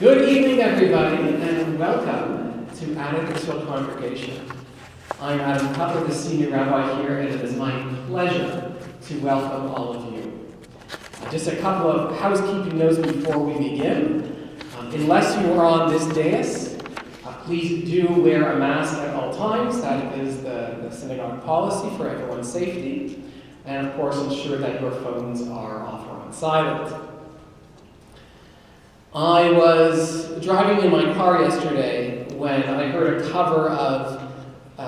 Good evening, everybody, and welcome to Adath Congregation. I'm Adam Cutler, the senior rabbi here, and it is my pleasure to welcome all of you. Just a couple of housekeeping notes before we begin. Unless you are on this dais, please do wear a mask at all times. That is the synagogue policy for everyone's safety. And of course, ensure that your phones are off or on silent. I was driving in my car yesterday when I heard a cover of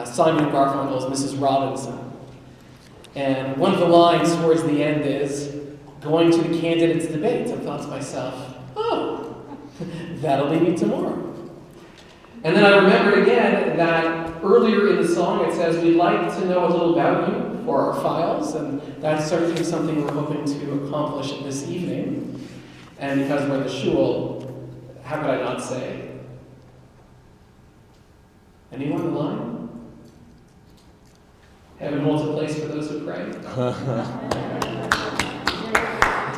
Simon & Garfunkel's Mrs. Robinson. And one of the lines towards the end is, "Going to the candidates' debate." I thought to myself, oh, that'll be me tomorrow. And then I remembered again that earlier in the song it says, "We'd like to know a little about you for our files," and that's certainly something we're hoping to accomplish this evening. And because we're in the shul, how could I not say? Anyone in line? Heaven holds a place for those who pray.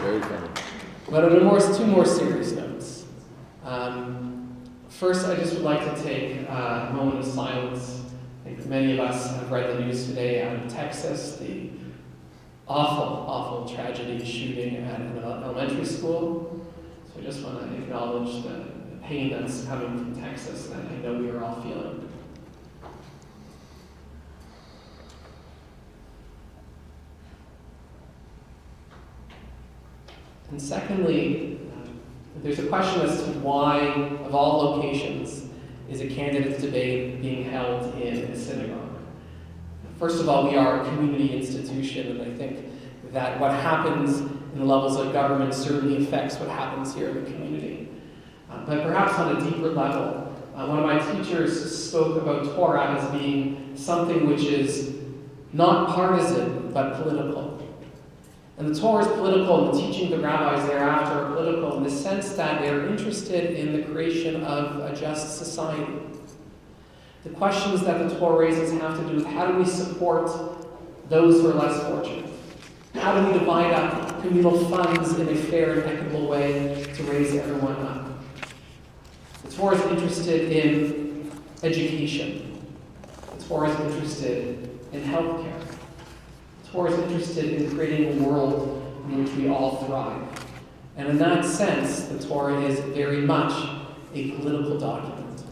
Very funny. But on two more serious notes. First, I just would like to take a moment of silence. I think many of us have read the news today out of Texas, the awful tragedy shooting at an elementary school. So I just want to acknowledge the pain that's coming from Texas that I know we are all feeling. And secondly, there's a question as to why, of all locations, is a candidates debate being held in a synagogue. First of all, we are a community institution, and I think that what happens in the levels of government certainly affects what happens here in the community. But perhaps on a deeper level, one of my teachers spoke about Torah as being something which is not partisan, but political. And the Torah is political, and the teaching of the rabbis thereafter are political in the sense that they're interested in the creation of a just society. The questions that the Torah raises have to do with how do we support those who are less fortunate? How do we divide up communal funds in a fair and equitable way to raise everyone up? The Torah is interested in education. The Torah is interested in healthcare. The Torah is interested in creating a world in which we all thrive. And in that sense, the Torah is very much a political document.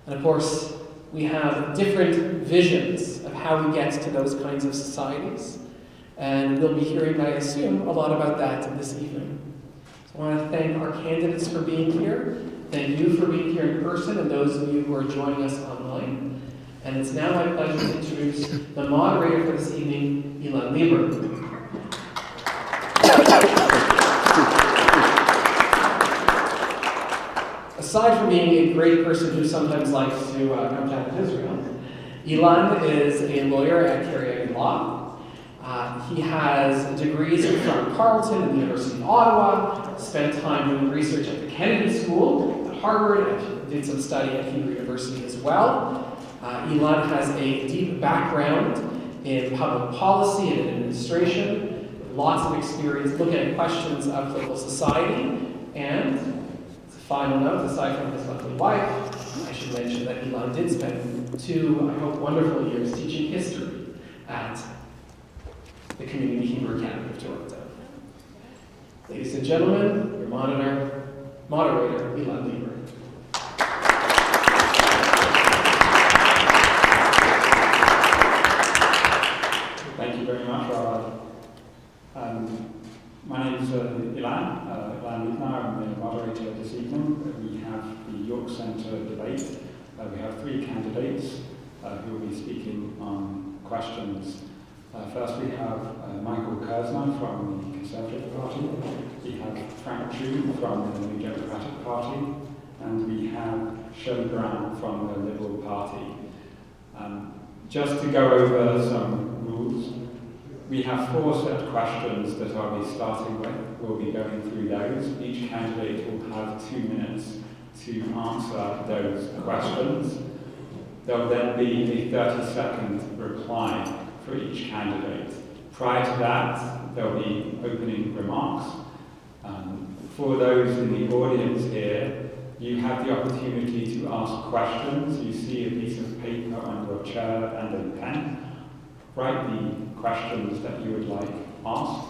And of course, we have different visions of how we get to those kinds of societies. And we'll be hearing, I assume, a lot about that this evening. So I want to thank our candidates for being here. Thank you for being here in person and those of you who are joining us online. And it's now my pleasure to introduce the moderator for this evening, Ilan Lieber. Aside from being a great person who sometimes likes to come down to Israel, Ilan is a lawyer at Carrier Law. He has degrees from Carleton and the University of Ottawa, spent time doing research at the Kennedy School at Harvard, and did some study at Hebrew University as well. Ilan has a deep background in public policy and administration, with lots of experience looking at questions of political society, and as a final note, aside from his lovely wife, I should mention that Ilan did spend 2, I hope, wonderful years teaching history at the Community Hebrew Academy of Toronto. Ladies and gentlemen, your moderator, Ilan Lieber. Thank you very much, Robert. My name is Ilan Lieber. I'm the moderator this evening. We have the York Centre debate. We have 3 candidates who will be speaking on questions. First, we have Michael Kersner from the Conservative Party. We have Frank Chu from the New Democratic Party. And we have Shirley Brown from the Liberal Party. Just to go over some rules, we have 4 set questions that I'll be starting with. We'll be going through those. Each candidate will have 2 minutes to answer those questions. There'll then be a 30-second reply for each candidate. Prior to that, there'll be opening remarks. For those in the audience here, You have the opportunity to ask questions. You see a piece of paper under a chair and a pen. Write the questions that you would like asked.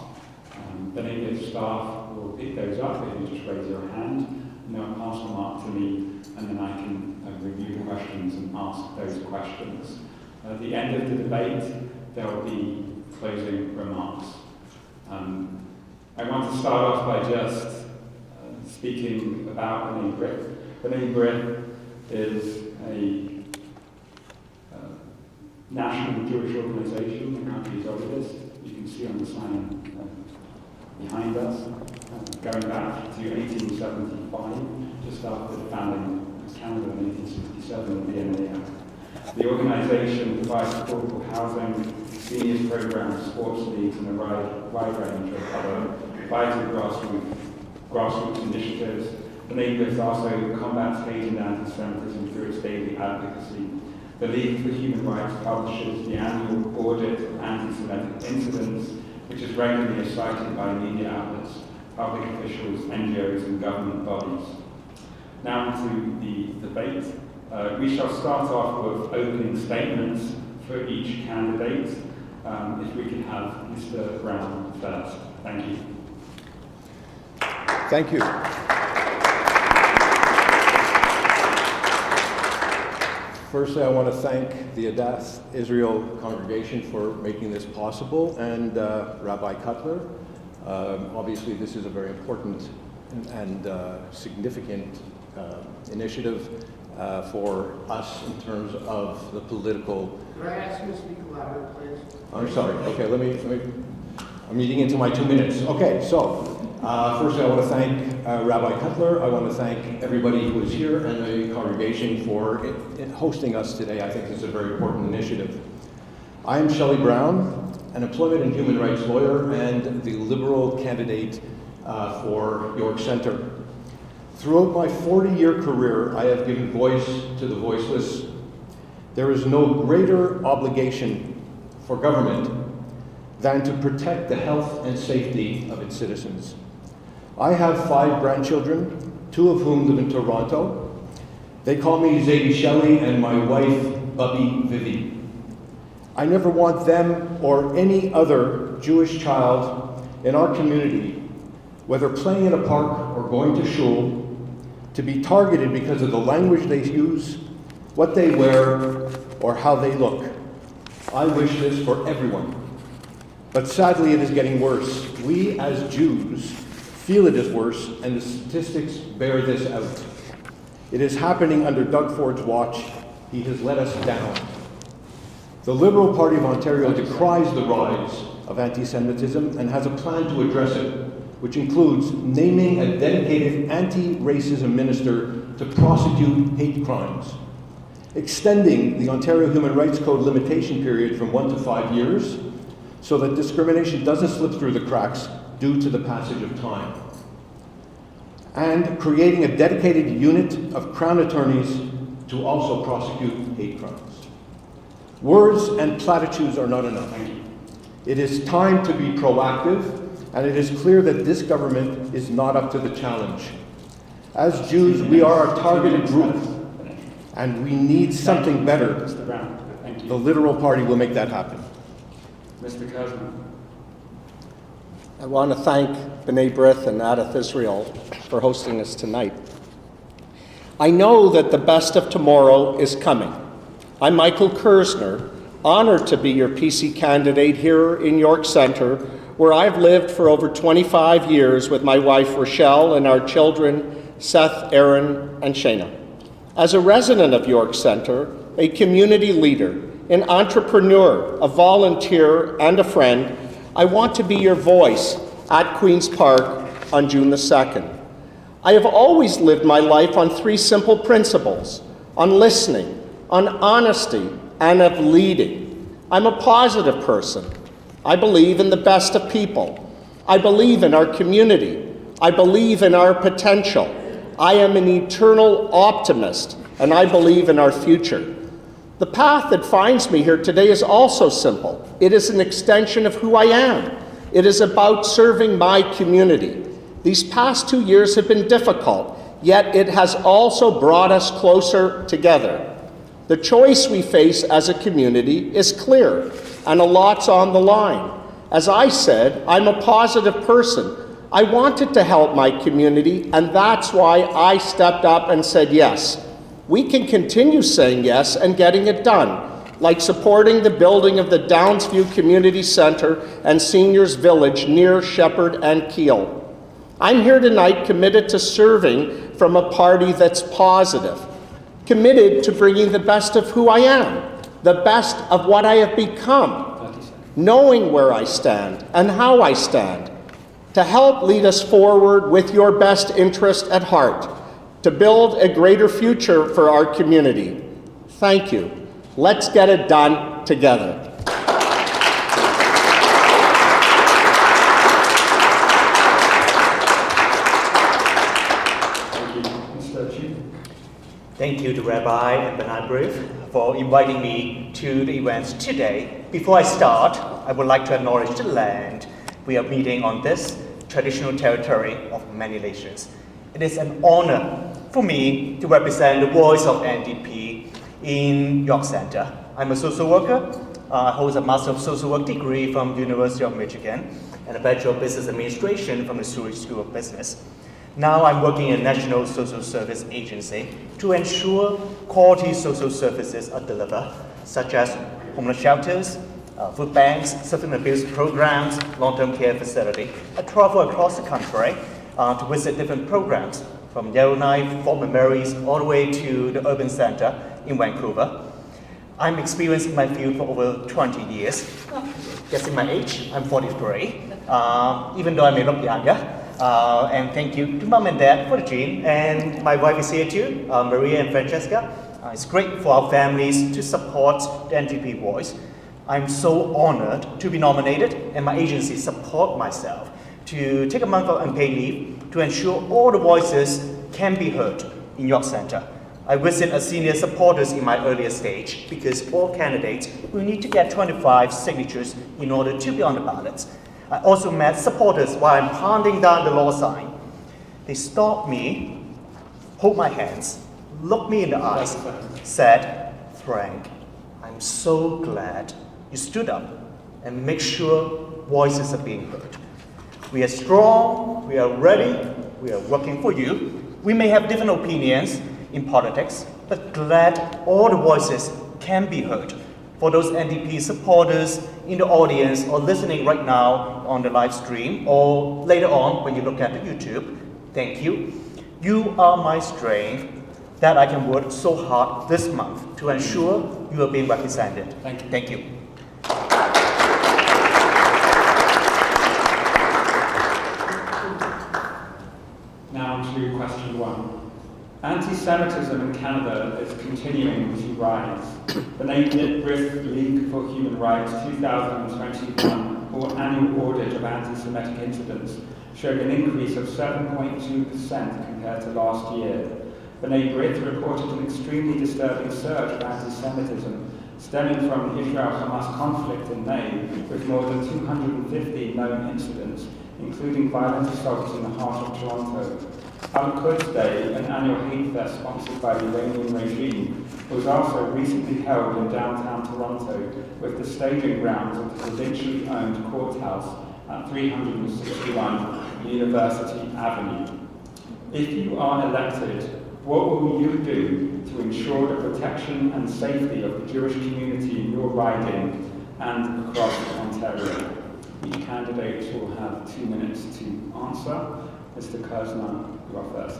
The Brith staff will pick those up if you just raise your hand, and they'll pass them up to me, and then I can review the questions and ask those questions. At the end of the debate, there will be closing remarks. I want to start off by just speaking about Brith. Brith is a national Jewish organization, the country's oldest. You can see on the sign behind us, going back to 1875, just after the founding of Canada in 1867 of the DNA Act. The organization provides affordable housing, seniors programs, sports leagues, and a wide range of other vital grassroots initiatives. The Brith also combats hate and anti-Semitism through its daily advocacy. The League for Human Rights publishes the annual audit of anti-Semitic incidents, which is regularly cited by media outlets, public officials, NGOs, and government bodies. Now to the debate. We shall start off with opening statements for each candidate. If we can have Mr. Brown first. Thank you. Thank you. Firstly, I want to thank the Adath Israel congregation for making this possible, and Rabbi Cutler. Obviously, this is a very important and significant initiative for us in terms of the political. Could I ask you to speak louder, please? I'm sorry. Okay, let me. I'm eating into my 2 minutes. Okay, so firstly, I want to thank Rabbi Cutler. I want to thank everybody who is here and the congregation for hosting us today. I think this is a very important initiative. I am Shelley Brown, an employment and human rights lawyer and the Liberal candidate for York Centre. Throughout my 40-year career, I have given voice to the voiceless. There is no greater obligation for government than to protect the health and safety of its citizens. I have 5 grandchildren, 2 of whom live in Toronto. They call me Zadie Shelley and my wife, Bubby Vivi. I never want them or any other Jewish child in our community, whether playing in a park or going to shul, to be targeted because of the language they use, what they wear, or how they look. I wish this for everyone. But sadly, it is getting worse. We as Jews feel it is worse, and the statistics bear this out. It is happening under Doug Ford's watch. He has let us down. The Liberal Party of Ontario decries the rise of anti-Semitism and has a plan to address it, which includes naming a dedicated anti-racism minister to prosecute hate crimes, extending the Ontario Human Rights Code limitation period from 1 to 5 years, so that discrimination doesn't slip through the cracks due to the passage of time. And creating a dedicated unit of Crown attorneys to also prosecute hate crimes. Words and platitudes are not enough. It is time to be proactive, and it is clear that this government is not up to the challenge. As Jews, we are a targeted group, and we need something better. Mr. Brown, thank you. The Liberal Party will make that happen. Mr. Kurzman. I want to thank B'nai Brith and Adath Israel for hosting us tonight. I know that the best of tomorrow is coming. I'm Michael Kersner, honored to be your PC candidate here in York Centre, where I've lived for over 25 years with my wife Rochelle and our children Seth, Aaron, and Shayna. As a resident of York Centre, a community leader, an entrepreneur, a volunteer, and a friend, I want to be your voice at Queen's Park on June the 2nd. I have always lived my life on 3 simple principles: on listening, on honesty, and of leading. I'm a positive person. I believe in the best of people. I believe in our community. I believe in our potential. I am an eternal optimist, and I believe in our future. The path that finds me here today is also simple. It is an extension of who I am. It is about serving my community. These past 2 years have been difficult, yet it has also brought us closer together. The choice we face as a community is clear, and a lot's on the line. As I said, I'm a positive person. I wanted to help my community, and that's why I stepped up and said yes. We can continue saying yes and getting it done, like supporting the building of the Downsview Community Center and Seniors Village near Shepherd and Kiel. I'm here tonight committed to serving from a party that's positive, committed to bringing the best of who I am, the best of what I have become, knowing where I stand and how I stand, to help lead us forward with your best interest at heart, to build a greater future for our community. Thank you. Let's get it done together. Thank you to Rabbi and Bernard Brith for inviting me to the event today. Before I start, I would like to acknowledge the land we are meeting on, this traditional territory of many nations. It is an honor for me to represent the voice of NDP in York Center. I'm a social worker. I hold a Master of Social Work degree from the University of Michigan and a Bachelor of Business Administration from the Zurich School of Business. Now I'm working in a National Social Service Agency to ensure quality social services are delivered, such as homeless shelters, food banks, substance abuse programs, long-term care facility. I travel across the country to visit different programs, from Yellowknife, Fort McMurray's, all the way to the urban center in Vancouver. I'm experienced in my field for over 20 years. Guessing my age, I'm 43, even though I may look younger. And thank you to Mom and Dad for the gene, and my wife is here too, Maria and Francesca. It's great for our families to support the NDP voice. I'm so honored to be nominated, and my agency support myself to take a month of unpaid leave to ensure all the voices can be heard in York Center. I visit as senior supporters in my earlier stage because all candidates will need to get 25 signatures in order to be on the ballot. I also met supporters while I'm pounding down the law sign. They stopped me, hold my hands, looked me in the eyes, said, "Frank, I'm so glad you stood up and make sure voices are being heard. We are strong, we are ready, we are working for you. We may have different opinions in politics, but glad all the voices can be heard." For those NDP supporters in the audience or listening right now on the live stream or later on when you look at the YouTube, thank you. You are my strength that I can work so hard this month to ensure you are being represented. Thank you. Thank you. Now to question one. Anti-Semitism in Canada is continuing to rise. The Brith League for Human Rights 2021 or annual audit of anti-Semitic incidents showed an increase of 7.2% compared to last year. Brith reported an extremely disturbing surge of anti-Semitism stemming from the Israel-Hamas conflict in May, with more than 250 known incidents, including violent assaults in the heart of Toronto. Al-Quds Day, an annual hate fest sponsored by the Iranian regime, was also recently held in downtown Toronto, with the staging grounds of the provincially owned courthouse at 361 University Avenue. If you are elected, what will you do to ensure the protection and safety of the Jewish community in your riding and across Ontario? Each candidate will have 2 minutes to answer. Mr. Kersner, you are first.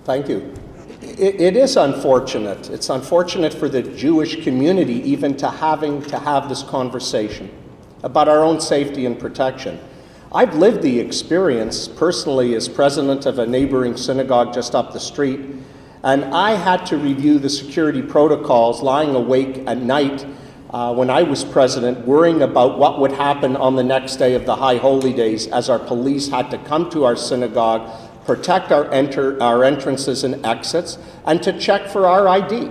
Thank you. It is unfortunate. It's unfortunate for the Jewish community even to have this conversation about our own safety and protection. I've lived the experience personally as president of a neighboring synagogue just up the street, and I had to review the security protocols lying awake at night when I was president, worrying about what would happen on the next day of the High Holy Days as our police had to come to our synagogue, protect our entrances and exits, and to check for our ID.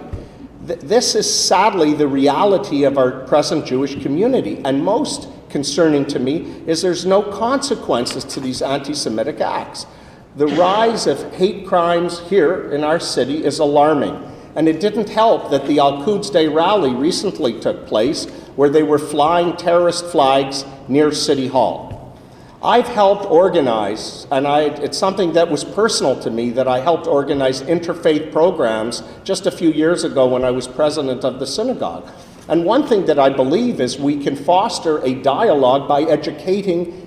This is sadly the reality of our present Jewish community, and most concerning to me is there's no consequences to these anti-Semitic acts. The rise of hate crimes here in our city is alarming. And it didn't help that the Al-Quds Day rally recently took place where they were flying terrorist flags near City Hall. I've helped organize, and it's something that was personal to me, that I helped organize interfaith programs just a few years ago when I was president of the synagogue. And one thing that I believe is we can foster a dialogue by educating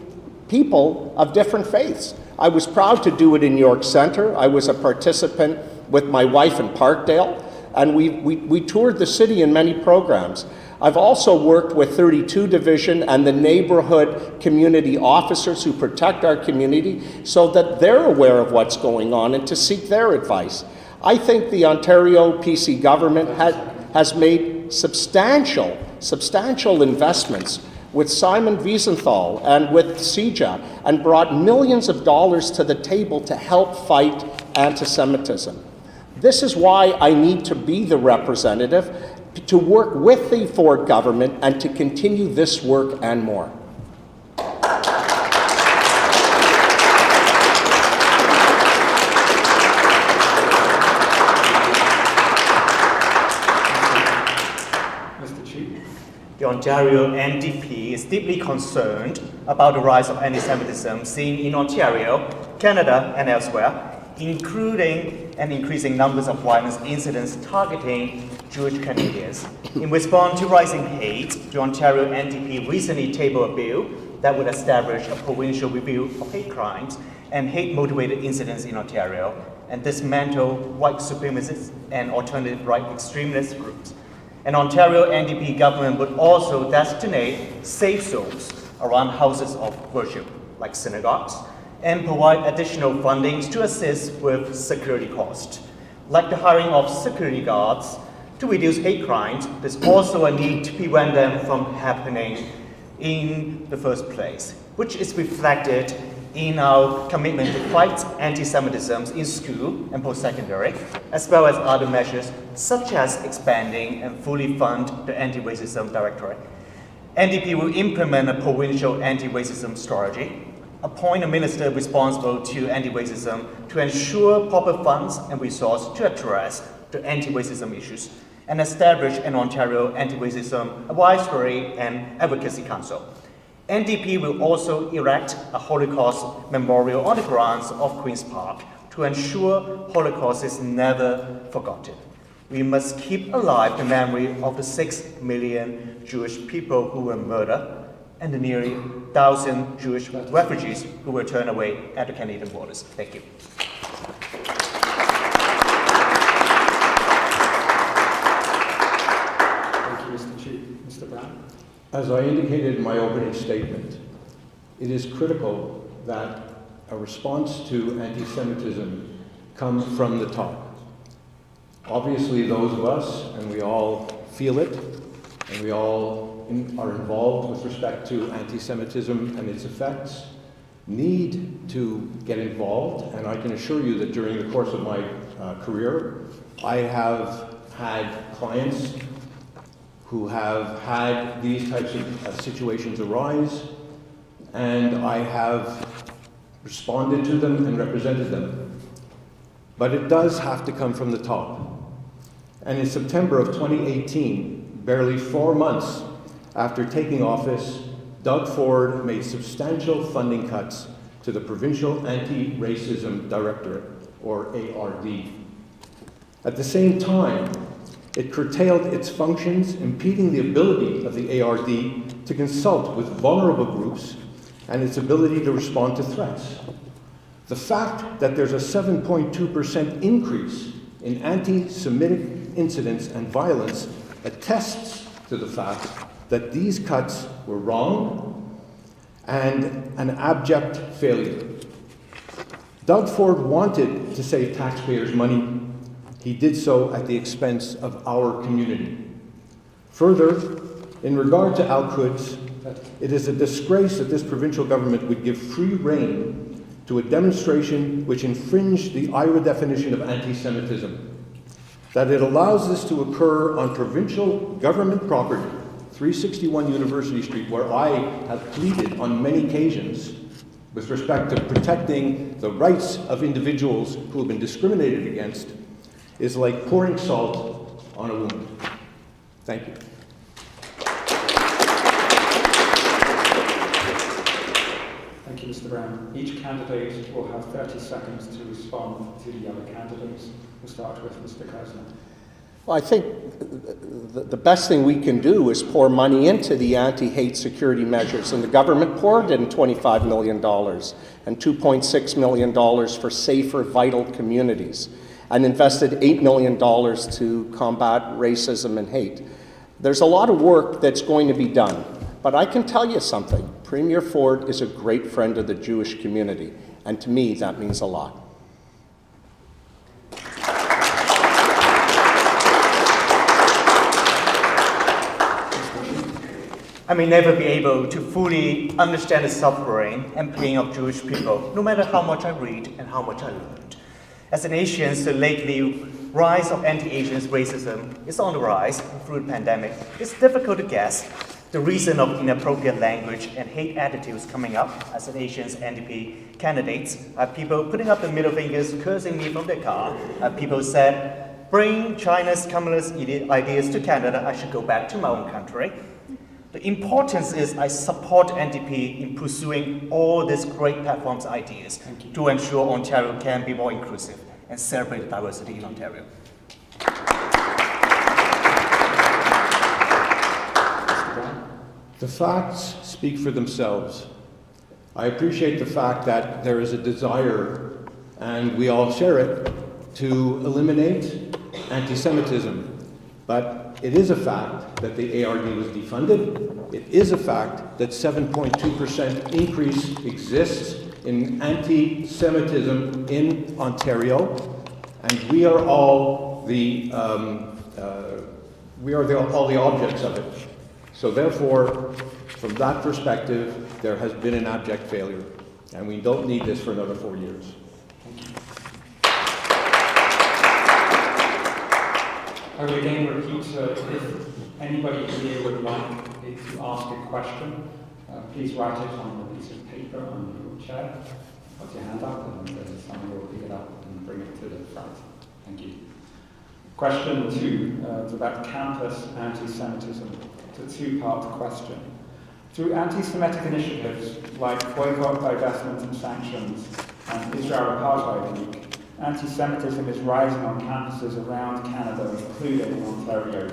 people of different faiths. I was proud to do it in York Center. I was a participant with my wife in Parkdale, and we toured the city in many programs. I've also worked with 32 Division and the neighborhood community officers who protect our community so that they're aware of what's going on and to seek their advice. I think the Ontario PC government has made substantial investments with Simon Wiesenthal and with CEJA and brought millions of dollars to the table to help fight anti-Semitism. This is why I need to be the representative, to work with the Ford government and to continue this work and more. Mr. Chief. The Ontario NDP is deeply concerned about the rise of anti-Semitism seen in Ontario, Canada, and elsewhere, including an increasing numbers of violence incidents targeting Jewish Canadians. In response to rising hate, the Ontario NDP recently tabled a bill that would establish a provincial review of hate crimes and hate-motivated incidents in Ontario and dismantle white supremacist and alternative right extremist groups. An Ontario NDP government would also designate safe zones around houses of worship, like synagogues, and provide additional funding to assist with security costs. Like the hiring of security guards to reduce hate crimes, there's also a need to prevent them from happening in the first place, which is reflected in our commitment to fight anti-Semitism in school and post-secondary, as well as other measures such as expanding and fully fund the Anti-Racism Directorate. NDP will implement a provincial anti-racism strategy, appoint a minister responsible to anti-racism to ensure proper funds and resources to address the anti-racism issues, and establish an Ontario Anti-Racism Advisory and Advocacy Council. NDP will also erect a Holocaust memorial on the grounds of Queen's Park to ensure Holocaust is never forgotten. We must keep alive the memory of the 6 million Jewish people who were murdered and the nearly 1,000 Jewish refugees who were turned away at the Canadian borders. Thank you. Thank you, Mr. Chief. Mr. Brown. As I indicated in my opening statement, it is critical that a response to anti-Semitism come from the top. Obviously, those of us, and we all feel it, and we all are involved with respect to anti-Semitism and its effects, need to get involved. And I can assure you that during the course of my career, I have had clients who have had these types of situations arise, and I have responded to them and represented them. But it does have to come from the top. And in September of 2018, barely 4 months after taking office, Doug Ford made substantial funding cuts to the Provincial Anti-Racism Directorate, or ARD. At the same time, it curtailed its functions, impeding the ability of the ARD to consult with vulnerable groups and its ability to respond to threats. The fact that there's a 7.2% increase in anti-Semitic incidents and violence attests to the fact that these cuts were wrong and an abject failure. Doug Ford wanted to save taxpayers' money. He did so at the expense of our community. Further, in regard to Al-Quds, it is a disgrace that this provincial government would give free rein to a demonstration which infringed the IRA definition of anti-Semitism. That it allows this to occur on provincial government property, 361 University Street, where I have pleaded on many occasions with respect to protecting the rights of individuals who have been discriminated against is like pouring salt on a wound. Thank you. Thank you, Mr. Brown. Each candidate will have 30 seconds to respond to the other candidates. We'll start with Mr. Klausner. Well, I think the best thing we can do is pour money into the anti-hate security measures, and the government poured in $25 million and $2.6 million for safer, vital communities, and invested $8 million to combat racism and hate. There's a lot of work that's going to be done, but I can tell you something. Premier Ford is a great friend of the Jewish community, and to me, that means a lot. I may never be able to fully understand the suffering and pain of Jewish people, no matter how much I read and how much I learned. As an Asian, the lately rise of anti-Asian racism is on the rise through the pandemic. It's difficult to guess the reason of inappropriate language and hate attitudes coming up as an Asian's NDP candidates. People putting up the middle fingers, cursing me from their car. People said, bring China's communist ideas to Canada, I should go back to my own country. The importance is I support NDP in pursuing all these great platforms ideas to ensure Ontario can be more inclusive and celebrate the diversity in Ontario. The facts speak for themselves. I appreciate the fact that there is a desire, and we all share it, to eliminate anti-Semitism. But it is a fact that the ARD was defunded. It is a fact that 7.2% increase exists in anti-Semitism in Ontario, and we are all the objects of it. So therefore, from that perspective, there has been an abject failure, and we don't need this for another 4 years. I will again repeat, if anybody here would like to ask a question, please write it on a piece of paper on your chair, put your hand up, and someone will pick it up and bring it to the front. Thank you. Question 2, it's about campus anti-Semitism. It's a two-part question. Through anti-Semitic initiatives like boycott, divestment and sanctions and Israel Apartheid Week, anti-Semitism is rising on campuses around Canada, including Ontario.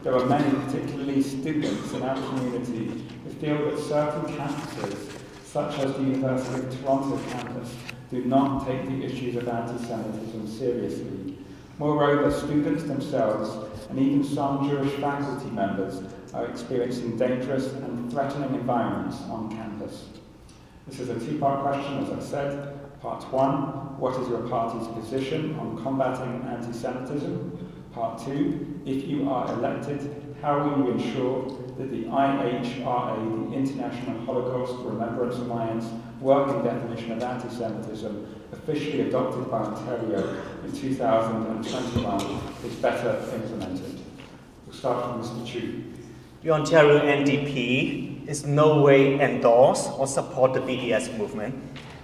There are many, particularly students in our community, who feel that certain campuses, such as the University of Toronto campus, do not take the issues of anti-Semitism seriously. Moreover, students themselves, and even some Jewish faculty members, are experiencing dangerous and threatening environments on campus. This is a two-part question, as I said. Part 1, what is your party's position on combating anti-Semitism? Part 2, if you are elected, how will you ensure that the IHRA, the International Holocaust Remembrance Alliance, working definition of anti-Semitism, officially adopted by Ontario in 2021, is better implemented? We'll start with Mr. Chu. The Ontario NDP is no way endorse or support the BDS movement,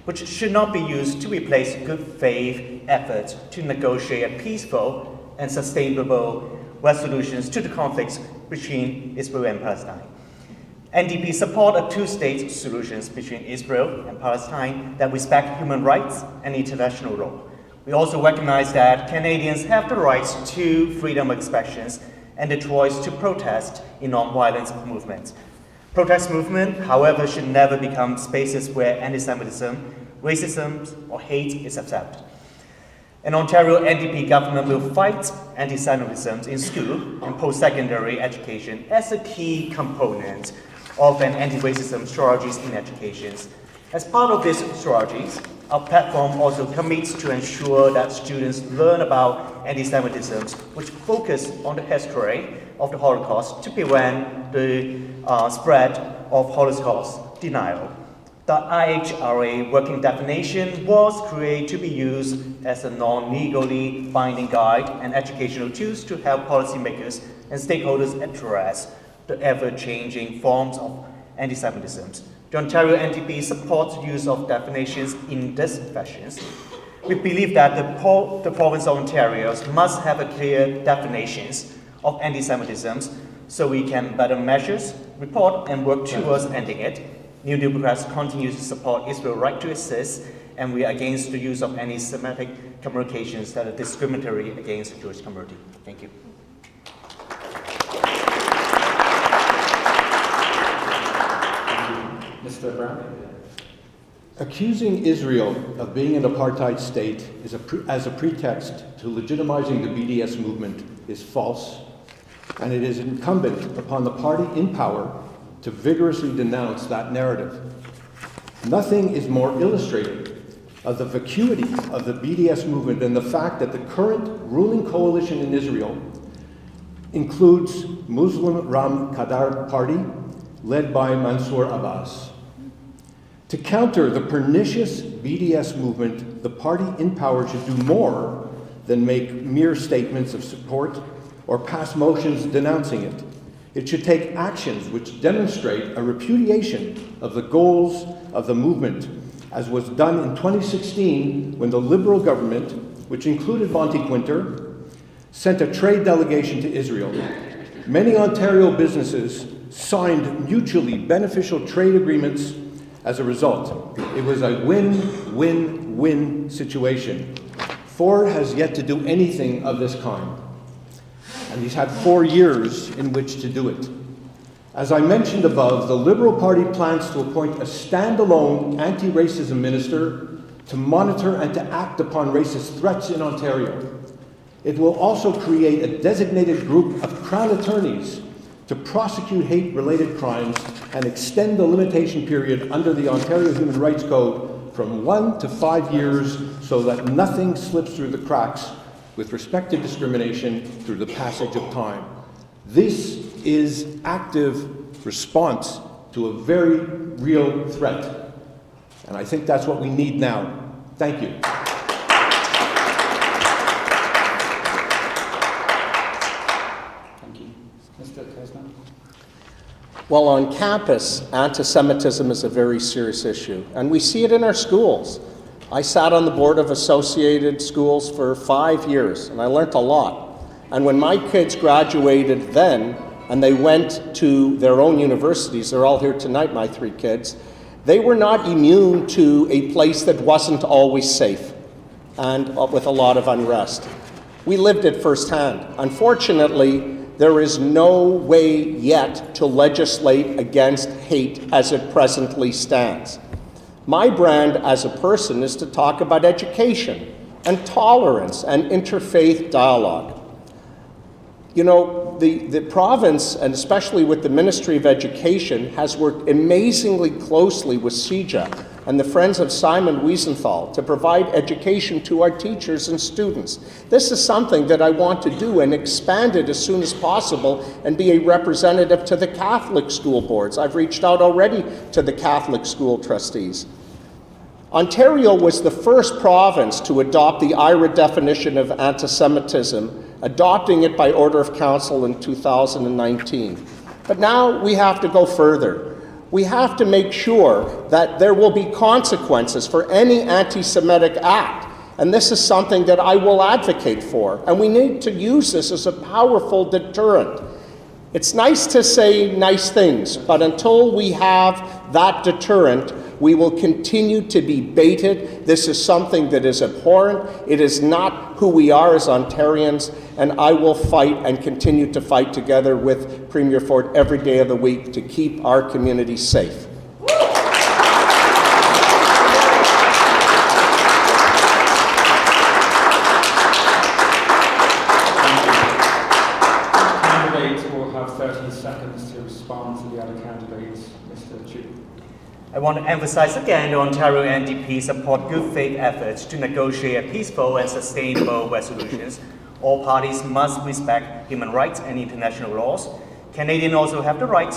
which should not be used to replace good faith efforts to negotiate peaceful and sustainable resolutions to the conflicts between Israel and Palestine. NDP support a two-state solution between Israel and Palestine that respect human rights and international law. We also recognize that Canadians have the rights to freedom of expression and the choice to protest in non-violent movements. Protest movement, however, should never become spaces where anti-Semitism, racism, or hate is accepted. An Ontario NDP government will fight anti-Semitism in school and post-secondary education as a key component of an anti-racism strategies in education. As part of these strategies, our platform also commits to ensure that students learn about anti-Semitism, which focus on the history of the Holocaust to prevent the spread of Holocaust denial. The IHRA working definition was created to be used as a non-legally binding guide and educational tools to help policymakers and stakeholders address the ever-changing forms of anti-Semitism. The Ontario NDP supports the use of definitions in this fashion. We believe that the province of Ontario must have a clear definitions of anti-Semitism so we can better measure, report, and work towards ending it. New Democrats continue to support Israel's right to exist, and we are against the use of anti-Semitic communications that are discriminatory against the Jewish community. Thank you. Mr. Brown? Accusing Israel of being an apartheid state as a pretext to legitimizing the BDS movement is false, and it is incumbent upon the party in power to vigorously denounce that narrative. Nothing is more illustrative of the vacuity of the BDS movement than the fact that the current ruling coalition in Israel includes Muslim Ram Kadar Party, led by Mansour Abbas. To counter the pernicious BDS movement, the party in power should do more than make mere statements of support or pass motions denouncing it. It should take actions which demonstrate a repudiation of the goals of the movement, as was done in 2016 when the Liberal government, which included Monty Quinter, sent a trade delegation to Israel. Many Ontario businesses signed mutually beneficial trade agreements as a result. It was a win-win-win situation. Ford has yet to do anything of this kind, and he's had 4 years in which to do it. As I mentioned above, the Liberal Party plans to appoint a standalone anti-racism minister to monitor and to act upon racist threats in Ontario. It will also create a designated group of Crown attorneys to prosecute hate-related crimes and extend the limitation period under the Ontario Human Rights Code from 1 to 5 years so that nothing slips through the cracks with respect to discrimination through the passage of time. This is active response to a very real threat, and I think that's what we need now. Thank you. Thank you. Mr. Tesman? Well, on campus, anti-Semitism is a very serious issue, and we see it in our schools. I sat on the board of Associated Schools for 5 years, and I learned a lot. And when my kids graduated then, and they went to their own universities, they're all here tonight, my 3 kids, they were not immune to a place that wasn't always safe, and with a lot of unrest. We lived it firsthand. Unfortunately, there is no way yet to legislate against hate as it presently stands. My brand as a person is to talk about education and tolerance and interfaith dialogue. You know, the province, and especially with the Ministry of Education, has worked amazingly closely with CEJA and the Friends of Simon Wiesenthal to provide education to our teachers and students. This is something that I want to do and expand it as soon as possible and be a representative to the Catholic school boards. I've reached out already to the Catholic school trustees. Ontario was the first province to adopt the IRA definition of anti-Semitism, adopting it by order of council in 2019. But now we have to go further. We have to make sure that there will be consequences for any anti-Semitic act. And this is something that I will advocate for. And we need to use this as a powerful deterrent. It's nice to say nice things, but until we have that deterrent, we will continue to be baited. This is something that is abhorrent. It is not who we are as Ontarians, and I will fight and continue to fight together with Premier Ford every day of the week to keep our community safe. Candidates will have 30 seconds to respond to the other candidates. Mr. Chu. I want to emphasize again the Ontario NDP support good faith efforts to negotiate peaceful and sustainable resolutions. All parties must respect human rights and international laws. Canadians also have the right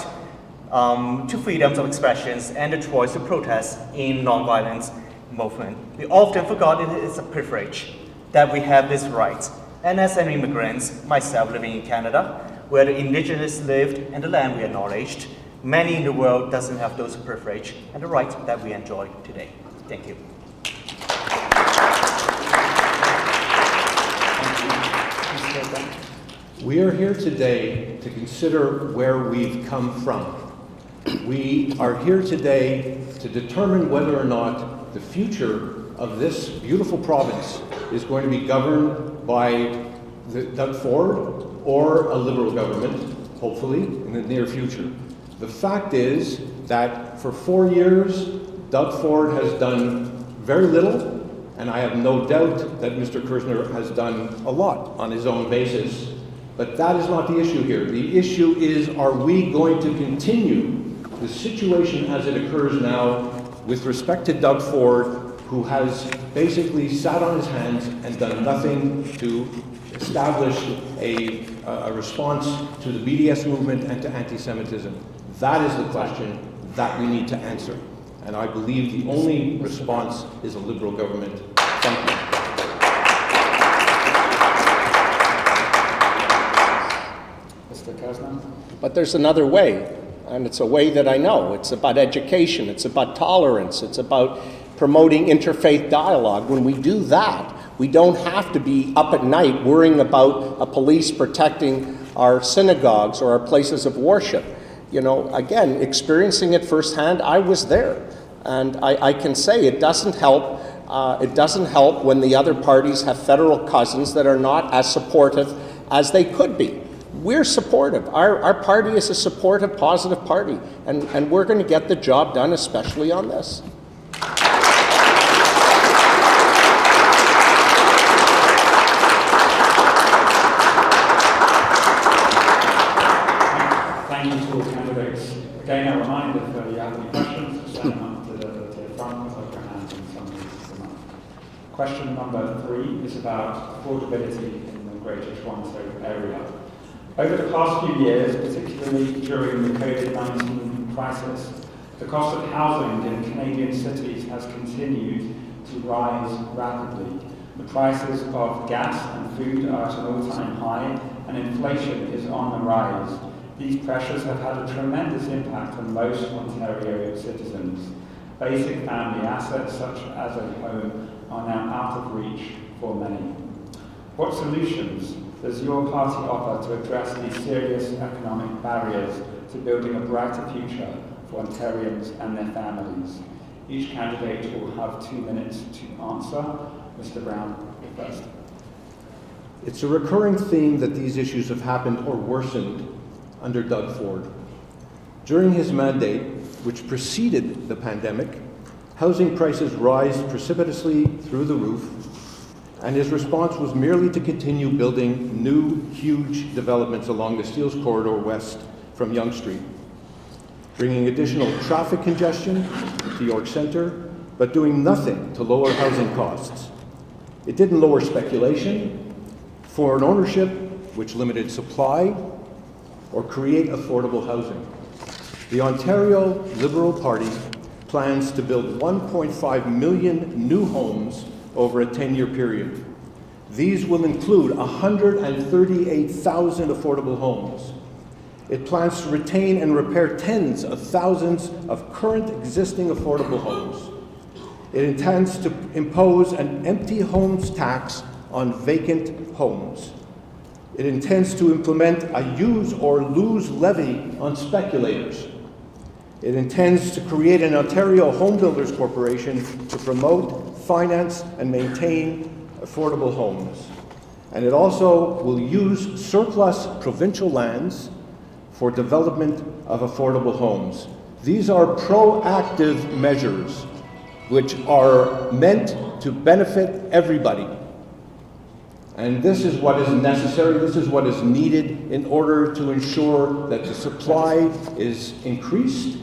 to freedoms of expressions and the choice to protest in non-violent movement. We often forget it is a privilege that we have this right. And as an immigrant, myself living in Canada, where the Indigenous lived and the land we acknowledged, Many in the world doesn't have those privilege and the rights that we enjoy today. Thank you. We are here today to consider where we've come from. We are here today to determine whether or not the future of this beautiful province is going to be governed by Doug Ford or a Liberal government, hopefully, in the near future. The fact is that for 4 years, Doug Ford has done very little, and I have no doubt that Mr. Kersner has done a lot on his own basis. But that is not the issue here. The issue is, are we going to continue the situation as it occurs now with respect to Doug Ford, who has basically sat on his hands and done nothing to establish a response to the BDS movement and to anti-Semitism? That is the question that we need to answer. And I believe the only response is a Liberal government. Thank you. But there's another way, and it's a way that I know. It's about education, it's about tolerance, it's about promoting interfaith dialogue. When we do that, we don't have to be up at night worrying about a police protecting our synagogues or our places of worship. You know, again, experiencing it firsthand, I was there. And I can say it doesn't help. It doesn't help when the other parties have federal cousins that are not as supportive as they could be. We're supportive. Our party is a supportive, positive party, and we're going to get the job done, especially on this. Thank you to all candidates. Again, I remind if you have any questions, send them up to the front, put your hands in somebody's mouth. Question number 3 is about affordability in the Greater Toronto area. Over the past few years, particularly during the COVID-19 crisis, the cost of housing in Canadian cities has continued to rise rapidly. The prices of gas and food are at an all-time high, and inflation is on the rise. These pressures have had a tremendous impact on most Ontario citizens. Basic family assets, such as a home, are now out of reach for many. What solutions does your party offer to address these serious economic barriers to building a brighter future for Ontarians and their families? Each candidate will have 2 minutes to answer. Mr. Brown, first. It's a recurring theme that these issues have happened or worsened under Doug Ford. During his mandate, which preceded the pandemic, housing prices rise precipitously through the roof, and his response was merely to continue building new, huge developments along the Steeles Corridor west from Yonge Street, bringing additional traffic congestion to York Centre, but doing nothing to lower housing costs. It didn't lower speculation, foreign ownership, which limited supply, or create affordable housing. The Ontario Liberal Party plans to build 1.5 million new homes over a 10-year period. These will include 138,000 affordable homes. It plans to retain and repair tens of thousands of current existing affordable homes. It intends to impose an empty homes tax on vacant homes. It intends to implement a use or lose levy on speculators. It intends to create an Ontario Home Builders Corporation to promote, finance, and maintain affordable homes. And it also will use surplus provincial lands for development of affordable homes. These are proactive measures which are meant to benefit everybody. And this is what is necessary, this is what is needed in order to ensure that the supply is increased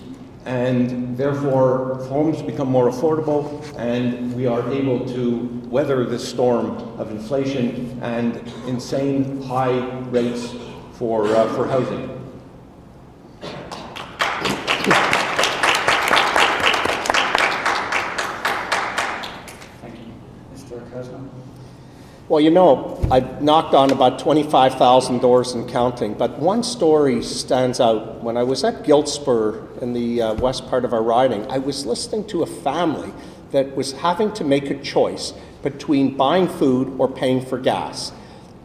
and therefore homes become more affordable and we are able to weather this storm of inflation and insane high rates for housing. Well, you know, I've knocked on about 25,000 doors and counting, but one story stands out. When I was at Giltspur in the west part of our riding, I was listening to a family that was having to make a choice between buying food or paying for gas.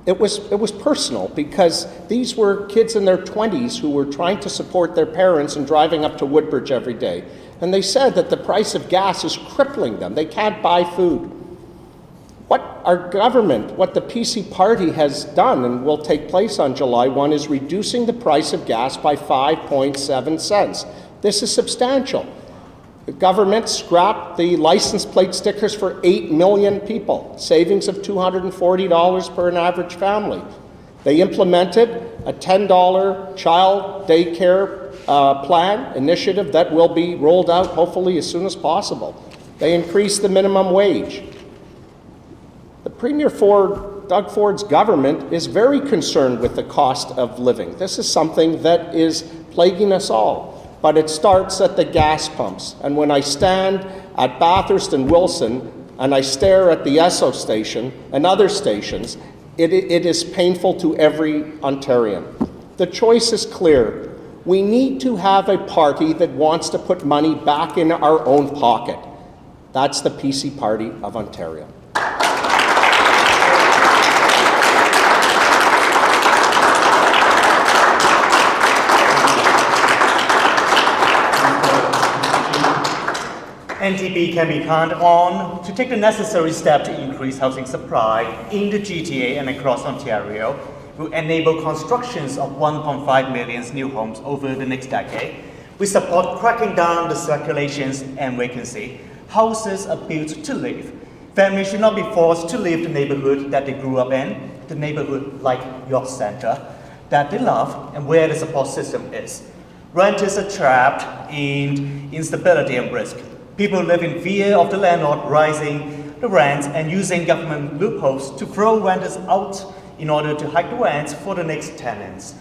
It was personal because these were kids in their 20s who were trying to support their parents and driving up to Woodbridge every day. And they said that the price of gas is crippling them. They can't buy food. What our government, what the PC party has done and will take place on July 1 is reducing the price of gas by 5.7 cents. This is substantial. The government scrapped the license plate stickers for 8 million people, savings of $240 per an average family. They implemented a $10 child daycare plan initiative that will be rolled out hopefully as soon as possible. They increased the minimum wage. The Premier Ford, Doug Ford's government is very concerned with the cost of living. This is something that is plaguing us all, but it starts at the gas pumps. And when I stand at Bathurst and Wilson and I stare at the Esso station and other stations, it is painful to every Ontarian. The choice is clear. We need to have a party that wants to put money back in our own pocket. That's the PC Party of Ontario. NTP can be counted on to take the necessary step to increase housing supply in the GTA and across Ontario, will enable constructions of 1.5 million new homes over the next decade. We support cracking down the speculations and vacancy. Houses are built to live. Families should not be forced to leave the neighborhood that they grew up in, the neighborhood like York Centre, that they love and where the support system is. Renters are trapped in instability and risk. People live in fear of the landlord rising the rents and using government loopholes to throw renters out in order to hike the rents for the next tenants.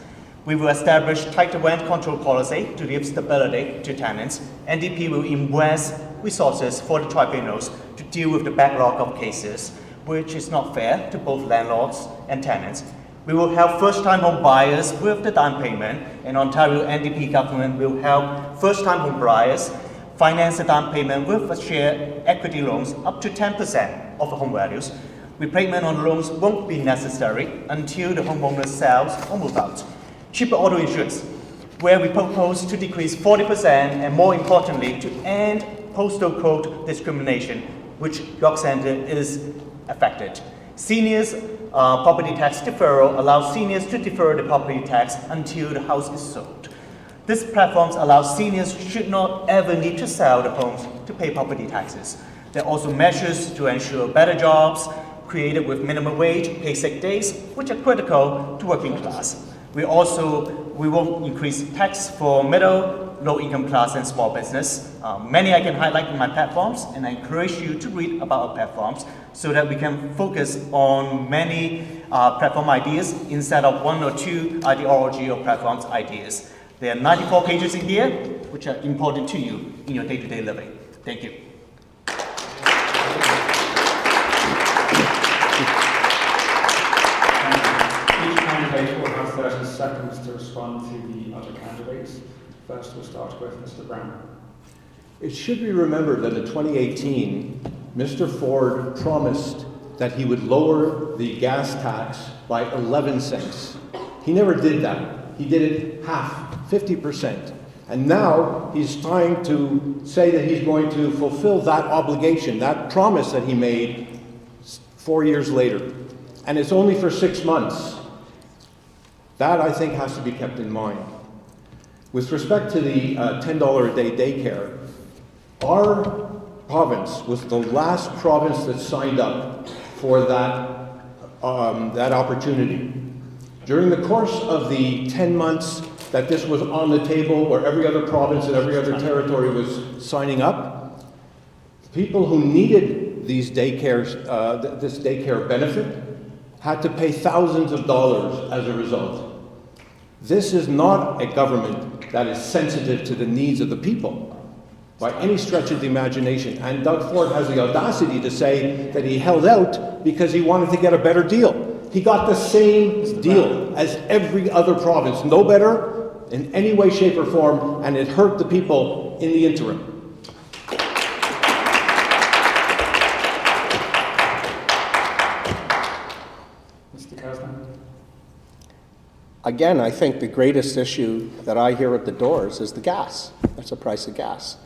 We will establish tighter rent control policy to give stability to tenants. NDP will invest resources for the tribunals to deal with the backlog of cases, which is not fair to both landlords and tenants. We will help first-time home buyers with the down payment, and Ontario NDP government will help first-time home buyers finance the down payment with shared equity loans up to 10% of the home values. Repayment on loans won't be necessary until the homeowner sells or moves out. Cheaper auto insurance, where we propose to decrease 40% and more importantly, to end postal code discrimination, which York Centre is affected. Seniors property tax deferral allows seniors to defer the property tax until the house is sold. This platform allows seniors should not ever need to sell the homes to pay property taxes. There are also measures to ensure better jobs created with minimum wage, pay sick days, which are critical to working class. We will increase tax for middle, low income class and small business. Many I can highlight in my platforms, and I encourage you to read about our platforms so that we can focus on many platform ideas instead of one or two ideology or platforms ideas. There are 94 pages in here, which are important to you in your day-to-day living. Thank you. Each candidate will have 30 seconds to respond to the other candidates. First, we'll start with Mr. Brown. It should be remembered that in 2018, Mr. Ford promised that he would lower the gas tax by 11 cents. He never did that. He did it half, 50%. And now he's trying to say that he's going to fulfill that obligation, that promise that he made 4 years later. And it's only for 6 months. That, I think, has to be kept in mind. With respect to the $10 a day daycare, our province was the last province that signed up for that opportunity. During the course of the 10 months that this was on the table, where every other province and every other territory was signing up, people who needed these daycares, this daycare benefit had to pay thousands of dollars as a result. This is not a government that is sensitive to the needs of the people. by any stretch of the imagination. And Doug Ford has the audacity to say that he held out because he wanted to get a better deal. He got the same deal as every other province, no better in any way, shape, or form, and it hurt the people in the interim. Mr. Kersman? Again, I think the greatest issue that I hear at the doors is the gas. That's the price of gas.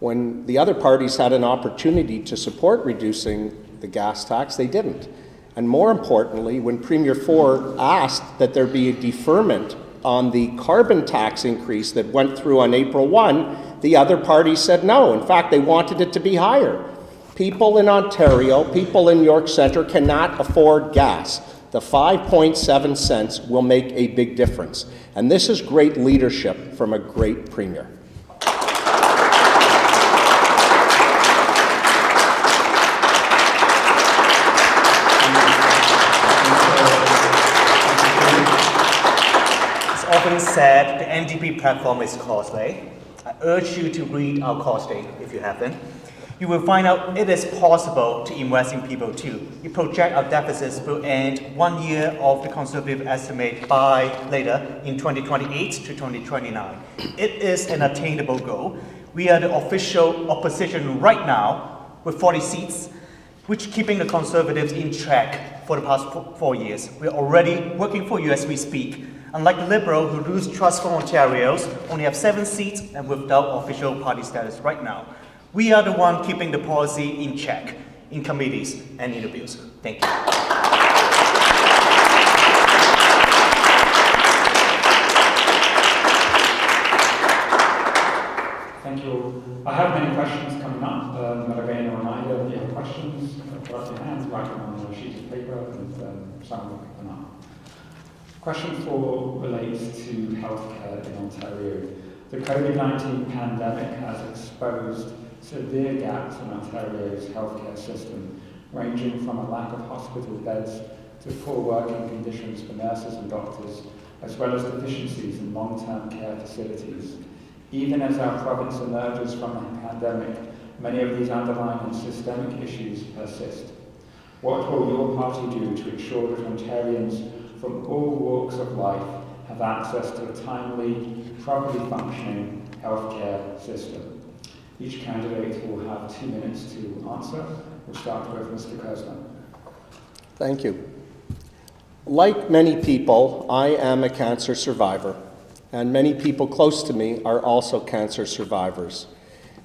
When the other parties had an opportunity to support reducing the gas tax, they didn't. And more importantly, when Premier Ford asked that there be a deferment on the carbon tax increase that went through on April 1, the other party said no. In fact, they wanted it to be higher. People in Ontario, people in York Centre cannot afford gas. The 5.7 cents will make a big difference. And this is great leadership from a great premier. Often said, the NDP platform is costly. I urge you to read our costing if you haven't. You will find out it is possible to invest in people too. We project our deficits will end 1 year of the Conservative estimate by later in 2028 to 2029. It is an attainable goal. We are the official opposition right now with 40 seats, which keeping the Conservatives in track for the past 4 years. We're already working for you as we speak. Unlike the Liberal, who lose trust from Ontarians, only have 7 seats and without official party status right now. We are the one keeping the policy in check, in committees and interviews. Thank you. Thank you. I have many questions coming up, but again, a reminder, if you have questions, put up your hands, write them on a sheet of paper, and someone will pick them up. Question 4 relates to healthcare in Ontario. The COVID-19 pandemic has exposed severe gaps in Ontario's healthcare system, ranging from a lack of hospital beds to poor working conditions for nurses and doctors, as well as deficiencies in long-term care facilities. Even as our province emerges from the pandemic, many of these underlying and systemic issues persist. What will your party do to ensure that Ontarians from all walks of life have access to a timely, properly functioning healthcare system? Each candidate will have 2 minutes to answer. We'll start with Mr. Kersman. Thank you. Like many people, I am a cancer survivor, and many people close to me are also cancer survivors.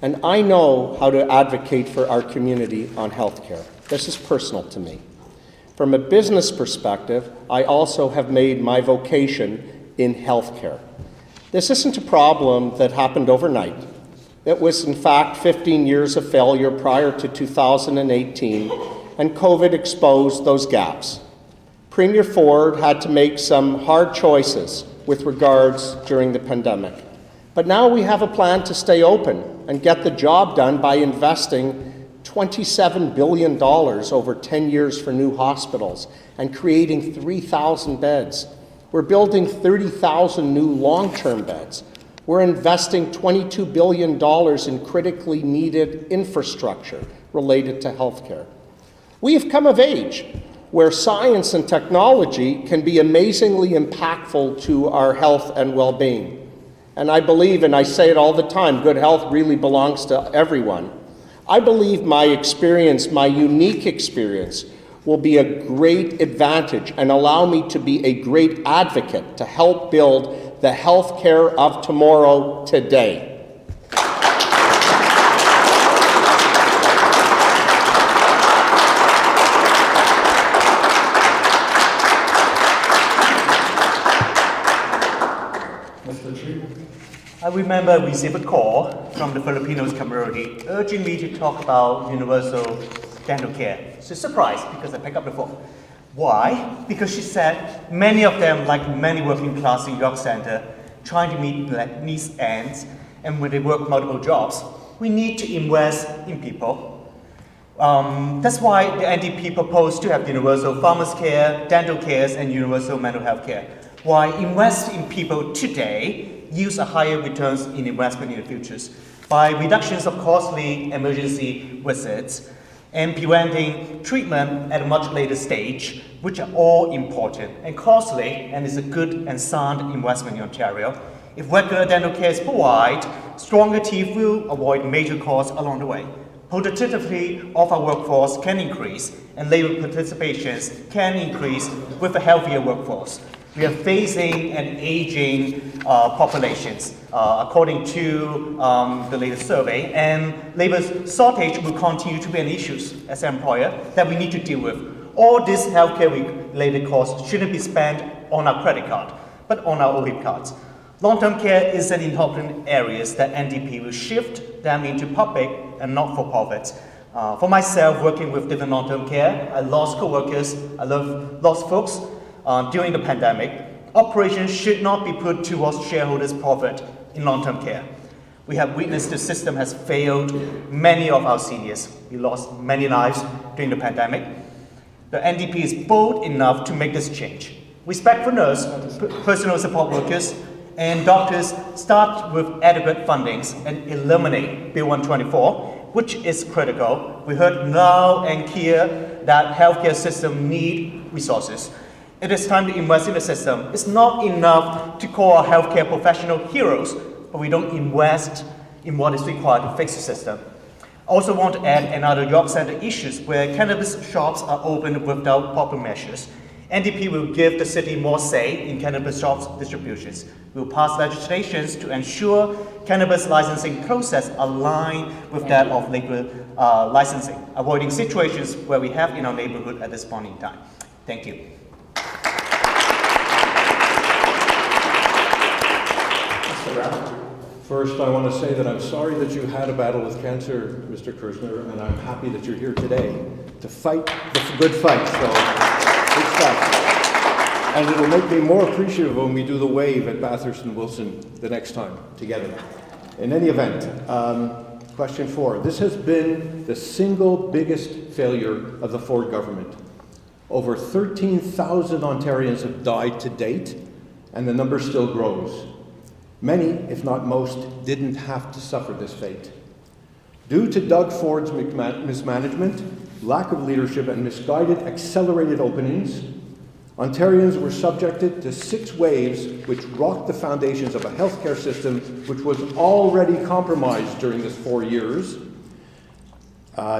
And I know how to advocate for our community on healthcare. This is personal to me. From a business perspective, I also have made my vocation in healthcare. This isn't a problem that happened overnight. It was, in fact, 15 years of failure prior to 2018, and COVID exposed those gaps. Premier Ford had to make some hard choices with regards during the pandemic. But now we have a plan to stay open and get the job done by investing $27 billion over 10 years for new hospitals and creating 3,000 beds. We're building 30,000 new long-term beds. We're investing $22 billion in critically needed infrastructure related to healthcare. We have come of age where science and technology can be amazingly impactful to our health and well-being. And I believe, and I say it all the time, good health really belongs to everyone. I believe my experience, my unique experience, will be a great advantage and allow me to be a great advocate to help build the healthcare of tomorrow today. I remember I received a call from the Filipinos community urging me to talk about universal dental care. It's a surprise because I picked up the phone. Why? Because she said many of them, like many working class in York Centre, trying to meet needs ends, and when they work multiple jobs, we need to invest in people. That's why the NDP proposed to have universal farmers care, dental cares, and universal mental health care. Why invest in people today yields a higher returns in investment in the futures. by reductions of costly emergency visits and preventing treatment at a much later stage, which are all important and costly, and is a good and sound investment in Ontario. If regular dental care is provided, stronger teeth will avoid major costs along the way. Productivity of our workforce can increase, and labor participations can increase with a healthier workforce. We are facing an aging populations, according to the latest survey, and labor shortage will continue to be an issue as an employer that we need to deal with. All these healthcare-related costs shouldn't be spent on our credit card, but on our OHIP cards. Long-term care is an important area that NDP will shift them into public and not-for-profits. For myself, working with different long-term care, I lost co-workers, I lost folks during the pandemic. Operations should not be put towards shareholders' profit in long-term care. We have witnessed the system has failed many of our seniors. We lost many lives during the pandemic. The NDP is bold enough to make this change. Respect for nurse, personal support workers, and doctors start with adequate fundings and eliminate Bill 124, which is critical. We heard loud and clear that healthcare system need resources. It is time to invest in the system. It's not enough to call our healthcare professional heroes, but we don't invest in what is required to fix the system. I also want to add another York Centre issues where cannabis shops are open without proper measures. NDP will give the city more say in cannabis shops distributions. We will pass legislations to ensure cannabis licensing process align with that of legal licensing, avoiding situations where we have in our neighborhood at this point in time. Thank you. First, I want to say that I'm sorry that you had a battle with cancer, Mr. Kirshner, and I'm happy that you're here today to fight the good fight. So, good stuff. And it'll make me more appreciative when we do the wave at Bathurst and Wilson the next time together. In any event, question 4. This has been the single biggest failure of the Ford government. Over 13,000 Ontarians have died to date, and the number still grows. Many, if not most, didn't have to suffer this fate. Due to Doug Ford's mismanagement, lack of leadership, and misguided accelerated openings, Ontarians were subjected to 6 waves which rocked the foundations of a healthcare system which was already compromised during this 4 years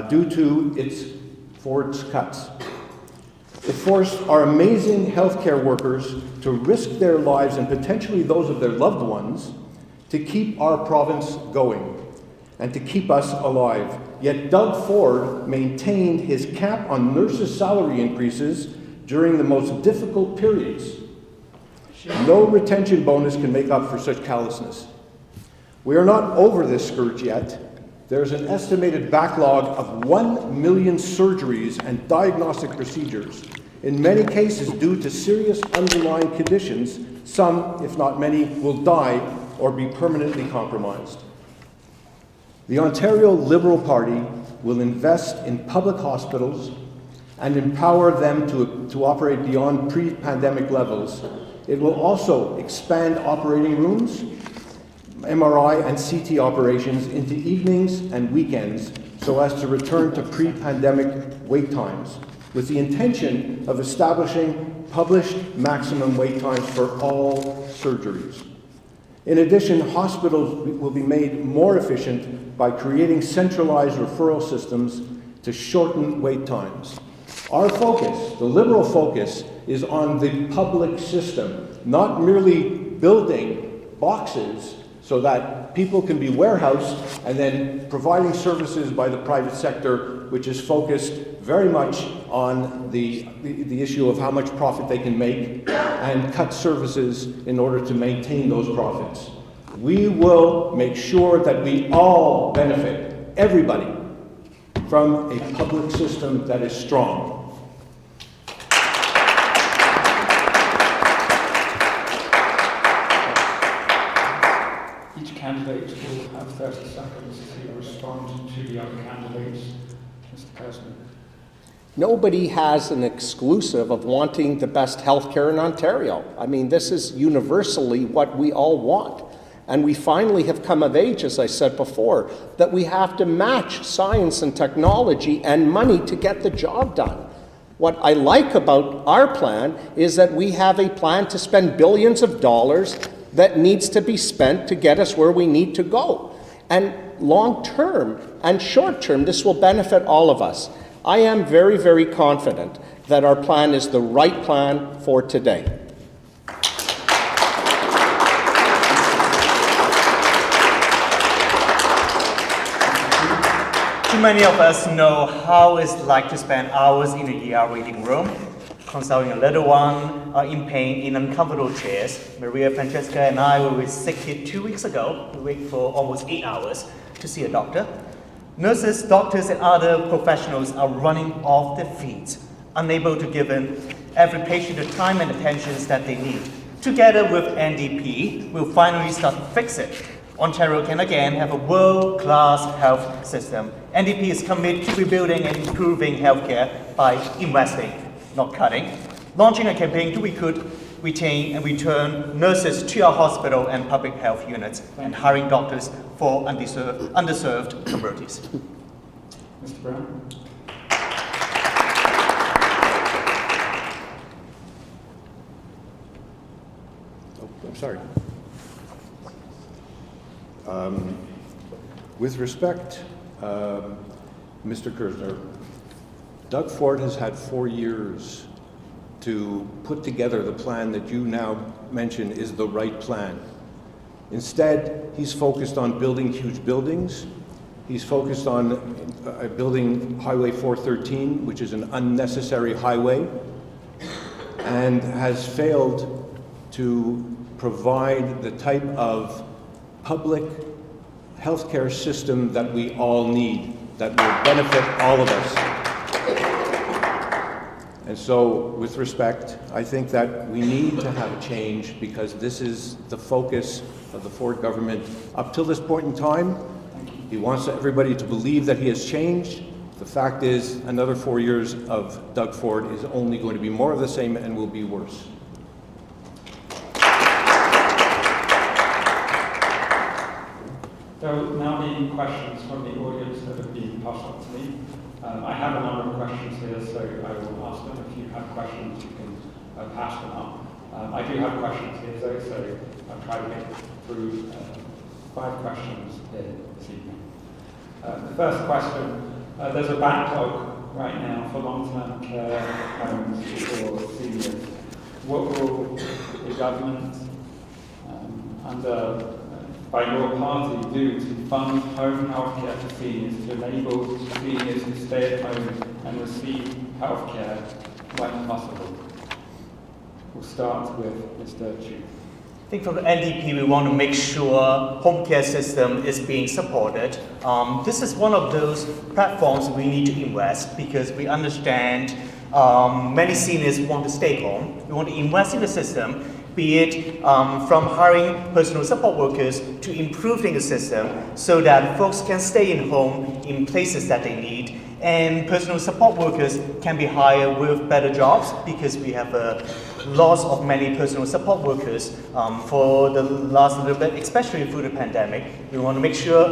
due to Ford's cuts. It forced our amazing healthcare workers to risk their lives and potentially those of their loved ones to keep our province going and to keep us alive. Yet Doug Ford maintained his cap on nurses' salary increases during the most difficult periods. No retention bonus can make up for such callousness. We are not over this scourge yet. There's an estimated backlog of 1 million surgeries and diagnostic procedures, in many cases due to serious underlying conditions. Some, if not many, will die or be permanently compromised. The Ontario Liberal Party will invest in public hospitals and empower them to operate beyond pre-pandemic levels. It will also expand operating rooms, MRI and CT operations into evenings and weekends so as to return to pre-pandemic wait times, with the intention of establishing published maximum wait times for all surgeries. In addition, hospitals will be made more efficient by creating centralized referral systems to shorten wait times. Our focus, the Liberal focus, is on the public system, not merely building boxes so that people can be warehoused and then providing services by the private sector, which is focused very much on the issue of how much profit they can make and cut services in order to maintain those profits. We will make sure that we all benefit, everybody, from a public system that is strong. Each candidate will have 30 seconds to respond to the other candidates. Mr. President. Nobody has an exclusive of wanting the best healthcare in Ontario. I mean, this is universally what we all want. And we finally have come of age, as I said before, that we have to match science and technology and money to get the job done. What I like about our plan is that we have a plan to spend billions of dollars that needs to be spent to get us where we need to go. And long term and short term, this will benefit all of us. I am very, very confident that our plan is the right plan for today. Too many of us know how it's like to spend hours in a ER waiting room, consulting a little one in pain in uncomfortable chairs. Maria, Francesca, and I were with sick kid 2 weeks ago. We wait for almost 8 hours to see a doctor. Nurses, doctors, and other professionals are running off their feet, unable to give every patient the time and attention that they need. Together with NDP, we'll finally start to fix it. Ontario can again have a world-class health system. NDP is committed to rebuilding and improving healthcare by investing, not cutting. Launching a campaign to recruit, retain, and return nurses to our hospital and public health units, and hiring doctors for underserved communities. Mr. Brown? Oh, I'm sorry. With respect, Mr. Kersner, Doug Ford has had 4 years to put together the plan that you now mention is the right plan. Instead, he's focused on building huge buildings. He's focused on building Highway 413, which is an unnecessary highway, and has failed to provide the type of public healthcare system that we all need, that will benefit all of us. And so, with respect, I think that we need to have a change because this is the focus of the Ford government. Up till this point in time, he wants everybody to believe that he has changed. The fact is, another 4 years of Doug Ford is only going to be more of the same and will be worse. There will now be questions from the audience that have been passed on to me. I have a number of questions here, so I will ask them. If you have questions, you can pass them up. I do have questions here, though, so I'll try to get through 5 questions here this evening. The first question, there's a backlog right now for long-term care homes for seniors. What will the government by your party do to fund home healthcare for seniors, to enable seniors to stay at home and receive healthcare when possible? We'll start with Mr. Chu. I think from the NDP, we want to make sure home care system is being supported. This is one of those platforms we need to invest because we understand many seniors want to stay home. We want to invest in the system, be it from hiring personal support workers to improving the system so that folks can stay in home in places that they need, and personal support workers can be hired with better jobs because we have a loss of many personal support workers for the last little bit, especially through the pandemic. We want to make sure,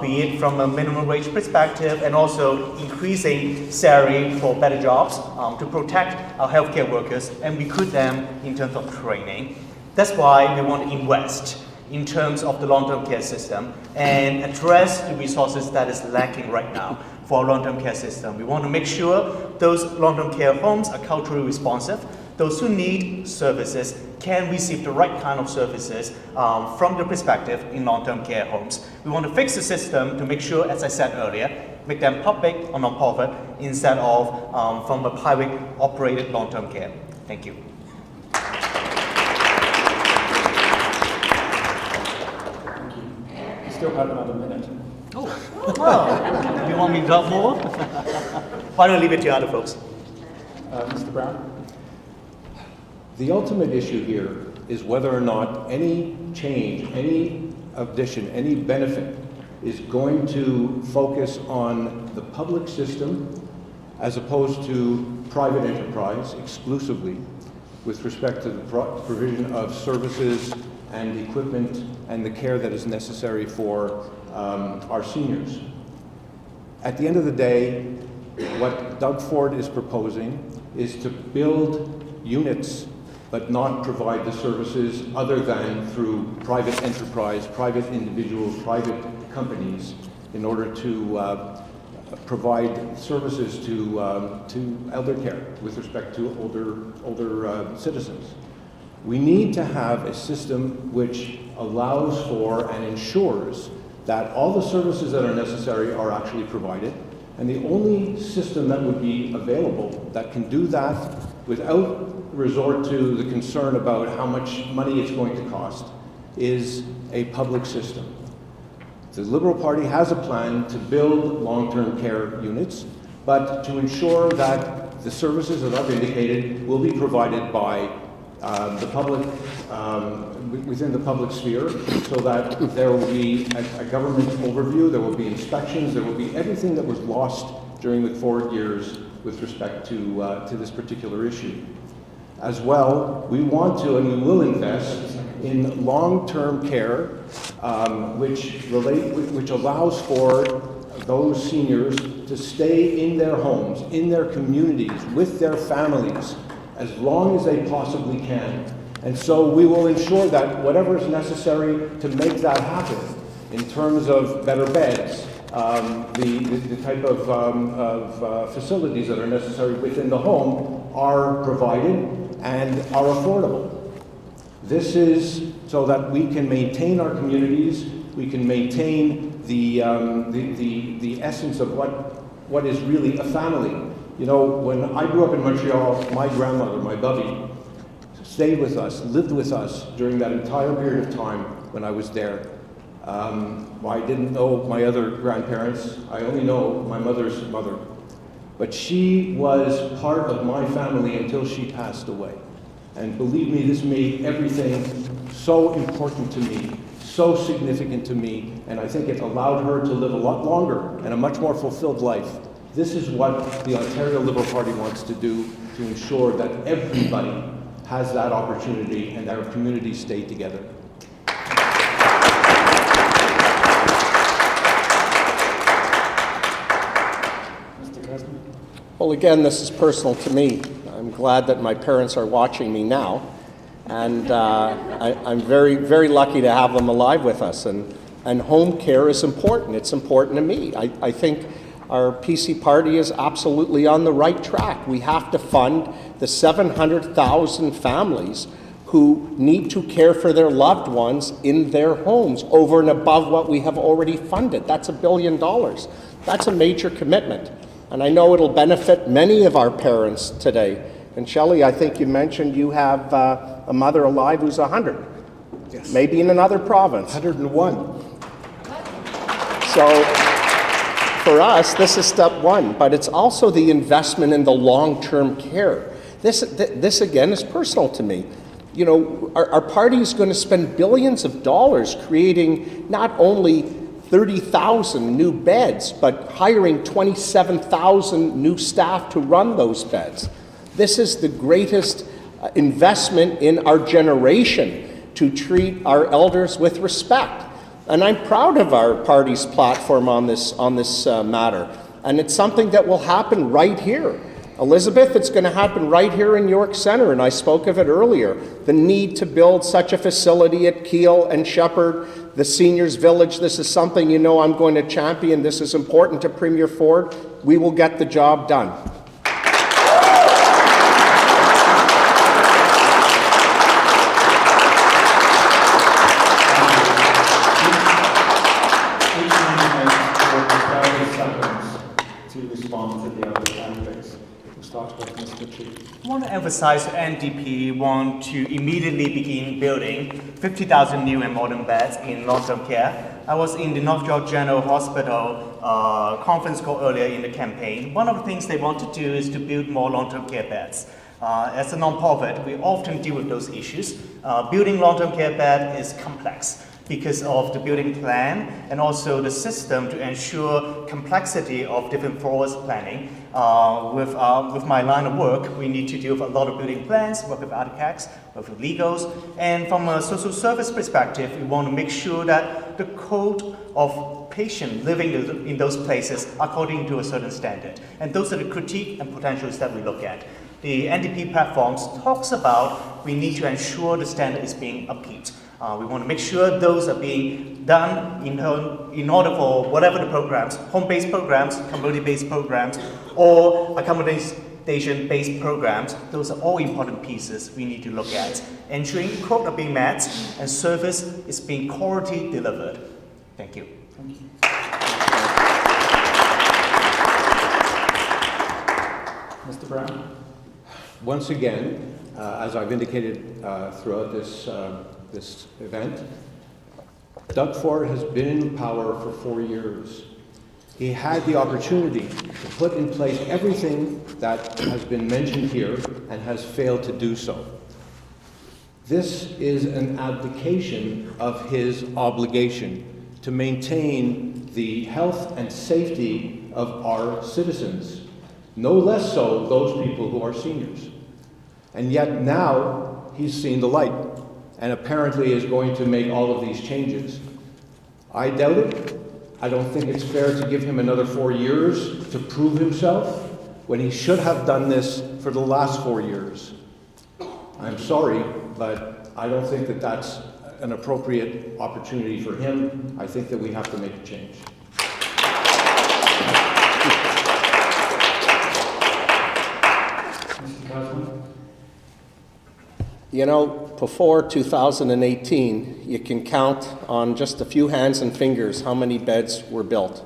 be it from a minimum wage perspective and also increasing salary for better jobs to protect our healthcare workers and recruit them in terms of training. That's why we want to invest in terms of the long-term care system and address the resources that is lacking right now for our long-term care system. We want to make sure those long-term care homes are culturally responsive. Those who need services can receive the right kind of services from the perspective in long-term care homes. We want to fix the system to make sure, as I said earlier, make them public or non-profit instead of from a private operated long-term care. Thank you. You still have another minute. Oh, you want me to talk more? Why don't I leave it to other folks? Mr. Brown? The ultimate issue here is whether or not any change, any addition, any benefit is going to focus on the public system as opposed to private enterprise exclusively with respect to the provision of services and equipment and the care that is necessary for our seniors. At the end of the day, what Doug Ford is proposing is to build units but not provide the services other than through private enterprise, private individuals, private companies in order to provide services to elder care with respect to older citizens. We need to have a system which allows for and ensures that all the services that are necessary are actually provided, and the only system that would be available that can do that without resort to the concern about how much money it's going to cost is a public system. The Liberal Party has a plan to build long-term care units, but to ensure that the services that I've indicated will be provided by the public, within the public sphere, so that there will be a government overview, there will be inspections, there will be everything that was lost during the Ford years with respect to this particular issue. As well, we want to and we will invest in long-term care, which allows for those seniors to stay in their homes, in their communities, with their families, as long as they possibly can. And so we will ensure that whatever is necessary to make that happen, in terms of better beds, the type of facilities that are necessary within the home are provided and are affordable. This is so that we can maintain our communities, we can maintain the essence of what is really a family. You know, when I grew up in Montreal, my grandmother, my bubby, stayed with us, lived with us during that entire period of time when I was there. I didn't know my other grandparents. I only know my mother's mother. But she was part of my family until she passed away. And believe me, this made everything so important to me, so significant to me, and I think it allowed her to live a lot longer and a much more fulfilled life. This is what the Ontario Liberal Party wants to do to ensure that everybody has that opportunity and our communities stay together. Well, again, this is personal to me. I'm glad that my parents are watching me now, and I'm very, very lucky to have them alive with us. And home care is important. It's important to me. I think our PC party is absolutely on the right track. We have to fund the 700,000 families who need to care for their loved ones in their homes over and above what we have already funded. That's $1 billion. That's a major commitment. And I know it'll benefit many of our parents today. And Shelley, I think you mentioned you have a mother alive who's 100. Yes. Maybe in another province. 101. So for us, this is step one, but it's also the investment in the long-term care. This again is personal to me. You know, our party is going to spend billions of dollars creating not only 30,000 new beds, but hiring 27,000 new staff to run those beds. This is the greatest investment in our generation to treat our elders with respect. And I'm proud of our party's platform on this matter. And it's something that will happen right here. Elizabeth, it's going to happen right here in York Centre, and I spoke of it earlier. The need to build such a facility at Keele and Shepherd, the seniors village, this is something you know I'm going to champion. This is important to Premier Ford. We will get the job done. I want to emphasize NDP want to immediately begin building 50,000 new and modern beds in long-term care. I was in the North York General Hospital conference call earlier in the campaign. One of the things they want to do is to build more long-term care beds. As a non-profit, we often deal with those issues. Building long-term care bed is complex. because of the building plan and also the system to ensure complexity of different forest planning. With my line of work, we need to deal with a lot of building plans, work with architects, work with legals, and from a social service perspective, we want to make sure that the code of patient living in those places according to a certain standard. And those are the critique and potentials that we look at. The NDP platforms talks about we need to ensure the standard is being upkept. We want to make sure those are being done in order for whatever the programs, home-based programs, community-based programs, or accommodation-based programs, those are all important pieces we need to look at. Ensuring code are being met and service is being quality delivered. Thank you. Thank you. Mr. Brown? Once again, as I've indicated throughout this event, Doug Ford has been in power for 4 years. He had the opportunity to put in place everything that has been mentioned here and has failed to do so. This is an abdication of his obligation to maintain the health and safety of our citizens, no less so those people who are seniors. And yet now he's seen the light and apparently is going to make all of these changes. I doubt it. I don't think it's fair to give him another 4 years to prove himself when he should have done this for the last 4 years. I'm sorry, but I don't think that that's an appropriate opportunity for him. I think that we have to make a change. Mr. Councilman? You know, before 2018, you can count on just a few hands and fingers how many beds were built.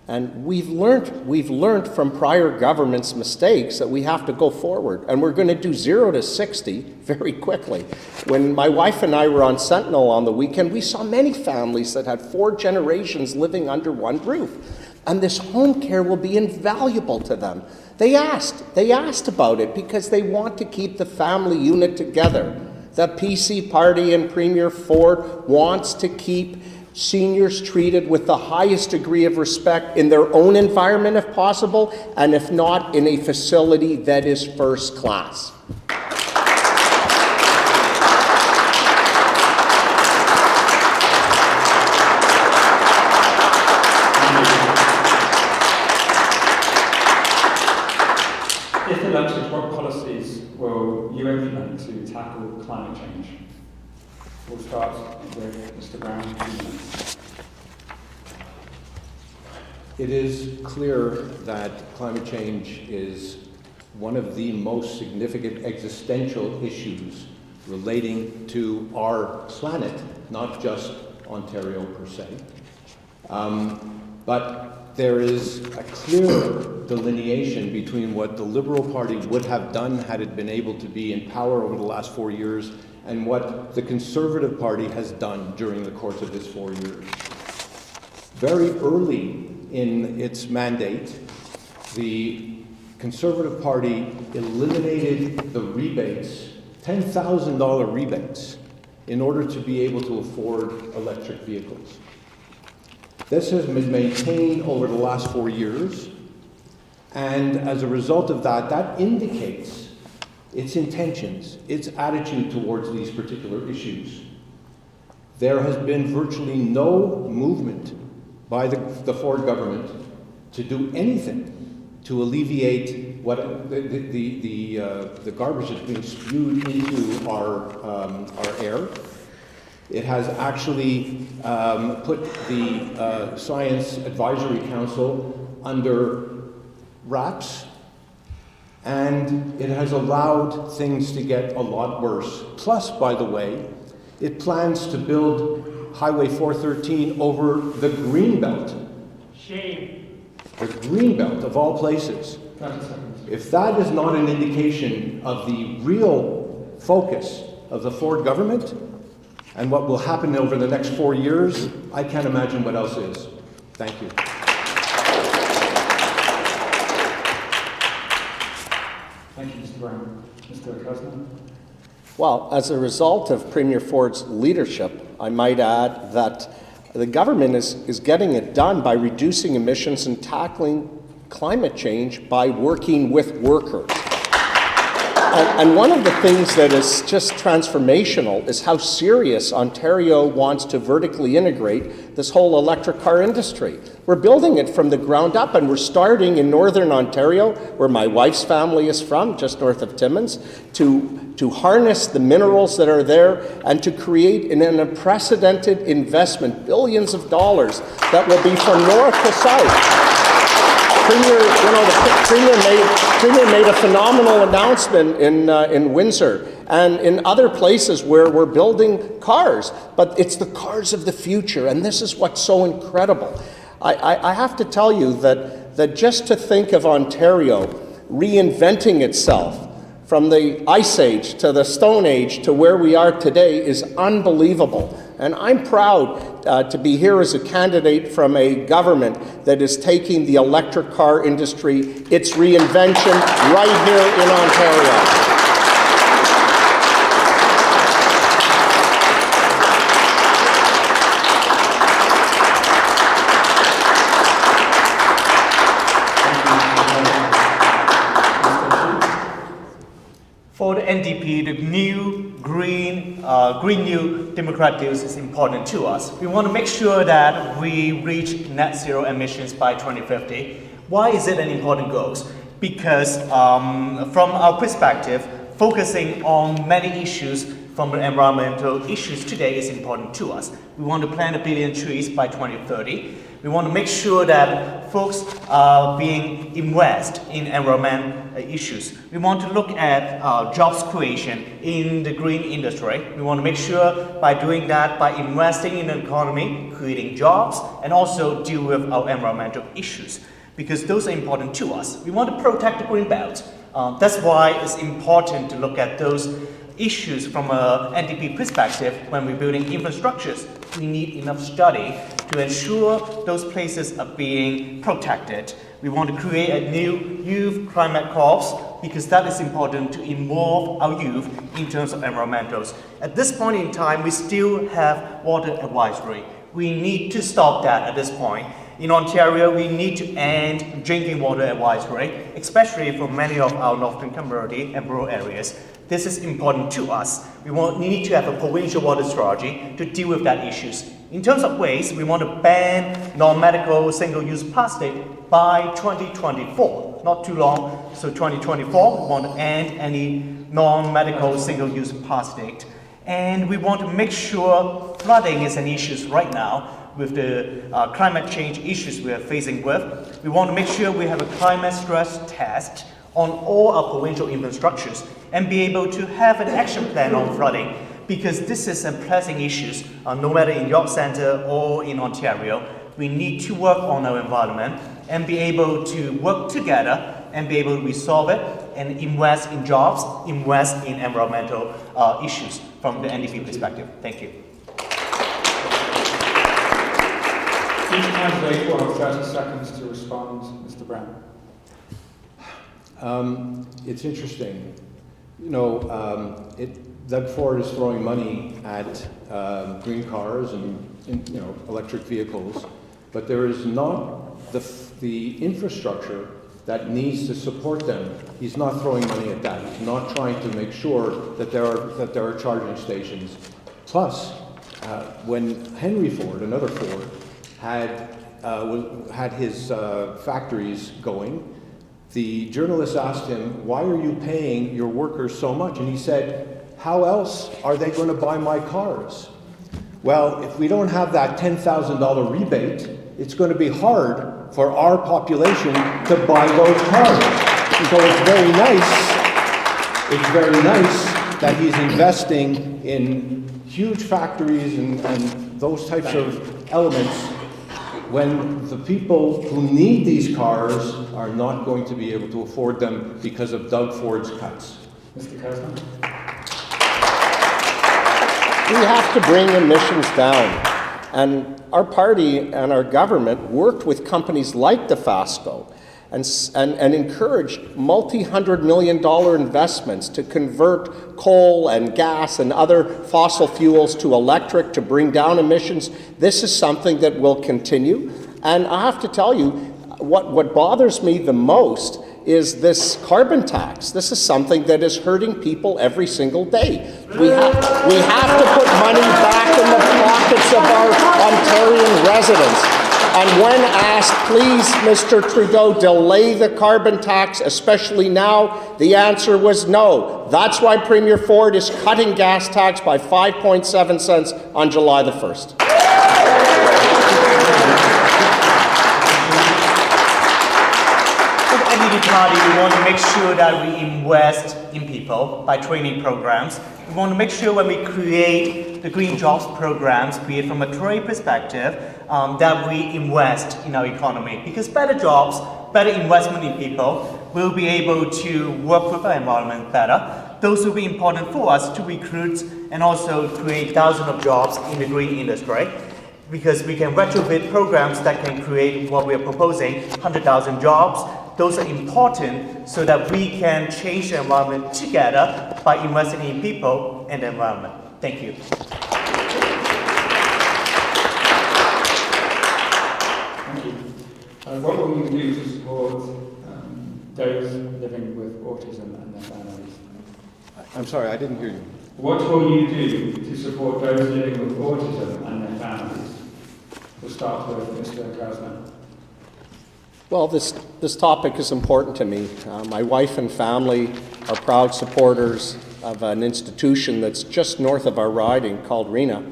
And we've learned from prior governments' mistakes that we have to go forward. And we're going to do 0 to 60 very quickly. When my wife and I were on Sentinel on the weekend, we saw many families that had 4 generations living under one roof. And this home care will be invaluable to them. They asked about it because they want to keep the family unit together. The PC party and Premier Ford wants to keep seniors treated with the highest degree of respect in their own environment if possible, and if not, in a facility that is first class. If elected, what policies will you implement to tackle climate change? We'll start with Mr. Brown. It is clear that climate change is one of the most significant existential issues relating to our planet, not just Ontario per se. But there is a clear delineation between what the Liberal Party would have done had it been able to be in power over the last 4 years and what the Conservative Party has done during the course of this 4 years. Very early in its mandate, the Conservative Party eliminated the rebates, $10,000 rebates, in order to be able to afford electric vehicles. This has been maintained over the last 4 years, and as a result of that, that indicates its intentions, its attitude towards these particular issues. There has been virtually no movement by the Ford government to do anything to alleviate what the garbage that's being spewed into our air. It has actually put the Science Advisory Council under wraps, and it has allowed things to get a lot worse. Plus, by the way, it plans to build Highway 413 over the Greenbelt. Shame. The Greenbelt, of all places. If that is not an indication of the real focus of the Ford government and what will happen over the next 4 years, I can't imagine what else is. Thank you. Thank you, Mr. Brown. Mr. Kuzma? Well, as a result of Premier Ford's leadership, I might add, that the government is getting it done by reducing emissions and tackling climate change by working with workers. And one of the things that is just transformational is how serious Ontario wants to vertically integrate this whole electric car industry. We're building it from the ground up, and we're starting in northern Ontario, where my wife's family is from, just north of Timmins, to harness the minerals that are there and to create an unprecedented investment, billions of dollars, that will be from north to south. The Premier made a phenomenal announcement in Windsor and in other places where we're building cars, but it's the cars of the future, and this is what's so incredible. I have to tell you that just to think of Ontario reinventing itself from the Ice Age to the Stone Age to where we are today is unbelievable. And I'm proud to be here as a candidate from a government that is taking the electric car industry, its reinvention, right here in Ontario. For the NDP, the new Green New Democrat deals is important to us. We want to make sure that we reach net zero emissions by 2050. Why is it an important goal? Because from our perspective, focusing on many issues from the environmental issues today is important to us. We want to plant 1 billion trees by 2030. We want to make sure that folks are being invested in environmental issues. We want to look at jobs creation in the green industry. We want to make sure by doing that, by investing in the economy, creating jobs, and also deal with our environmental issues, because those are important to us. We want to protect the green belt. That's why it's important to look at those issues from an NDP perspective. When we're building infrastructures, we need enough study to ensure those places are being protected. We want to create a new youth climate corps, because that is important to involve our youth in terms of environmentals. At this point in time, we still have water advisory. We need to stop that at this point. In Ontario, we need to end drinking water advisory, especially for many of our northern community and rural areas. This is important to us. We need to have a provincial water strategy to deal with that issues. In terms of waste, we want to ban non-medical single-use plastic by 2024. Not too long, so 2024, we want to end any non-medical single-use plastic. And we want to make sure flooding is an issue right now with the climate change issues we are facing with. We want to make sure we have a climate stress test on all our provincial infrastructures and be able to have an action plan on flooding, because this is a pressing issue, no matter in York Centre or in Ontario. We need to work on our environment and be able to work together and be able to resolve it and invest in jobs, invest in environmental issues from the NDP perspective. Thank you. Each candidate will have 30 seconds to respond. Mr. Brown. It's interesting. You know, Doug Ford is throwing money at green cars and electric vehicles, but there is not the infrastructure that needs to support them. He's not throwing money at that. He's not trying to make sure that there are charging stations. Plus, when Henry Ford, another Ford, had his factories going, the journalist asked him, "Why are you paying your workers so much?" And he said, "How else are they going to buy my cars?" Well, if we don't have that $10,000 rebate, it's going to be hard for our population to buy those cars. And so it's very nice that he's investing in huge factories and those types of elements, when the people who need these cars are not going to be able to afford them because of Doug Ford's cuts. Mr. Kersman. We have to bring emissions down. And our party and our government worked with companies like Dofasco and encourage multi-$100 million investments to convert coal and gas and other fossil fuels to electric to bring down emissions. This is something that will continue. And I have to tell you, what bothers me the most is this carbon tax. This is something that is hurting people every single day. We have to put money back in the pockets of our Ontarian residents. And when asked, please, Mr. Trudeau, delay the carbon tax, especially now, the answer was no. That's why Premier Ford is cutting gas tax by 5.7 cents on July the 1st. Party, we want to make sure that we invest in people by training programs. We want to make sure when we create the green jobs programs, be it from a trade perspective, that we invest in our economy. Because better jobs, better investment in people will be able to work with our environment better. Those will be important for us to recruit and also create thousands of jobs in the green industry. Because we can retrofit programs that can create what we are proposing, 100,000 jobs. Those are important so that we can change the environment together by investing in people and the environment. Thank you. Thank you. What will you do to support those living with autism and their families? I'm sorry, I didn't hear you. What will you do to support those living with autism and their families? We'll start with Mr. Krasner. Well, this topic is important to me. My wife and family are proud supporters of an institution that's just north of our riding called RENA,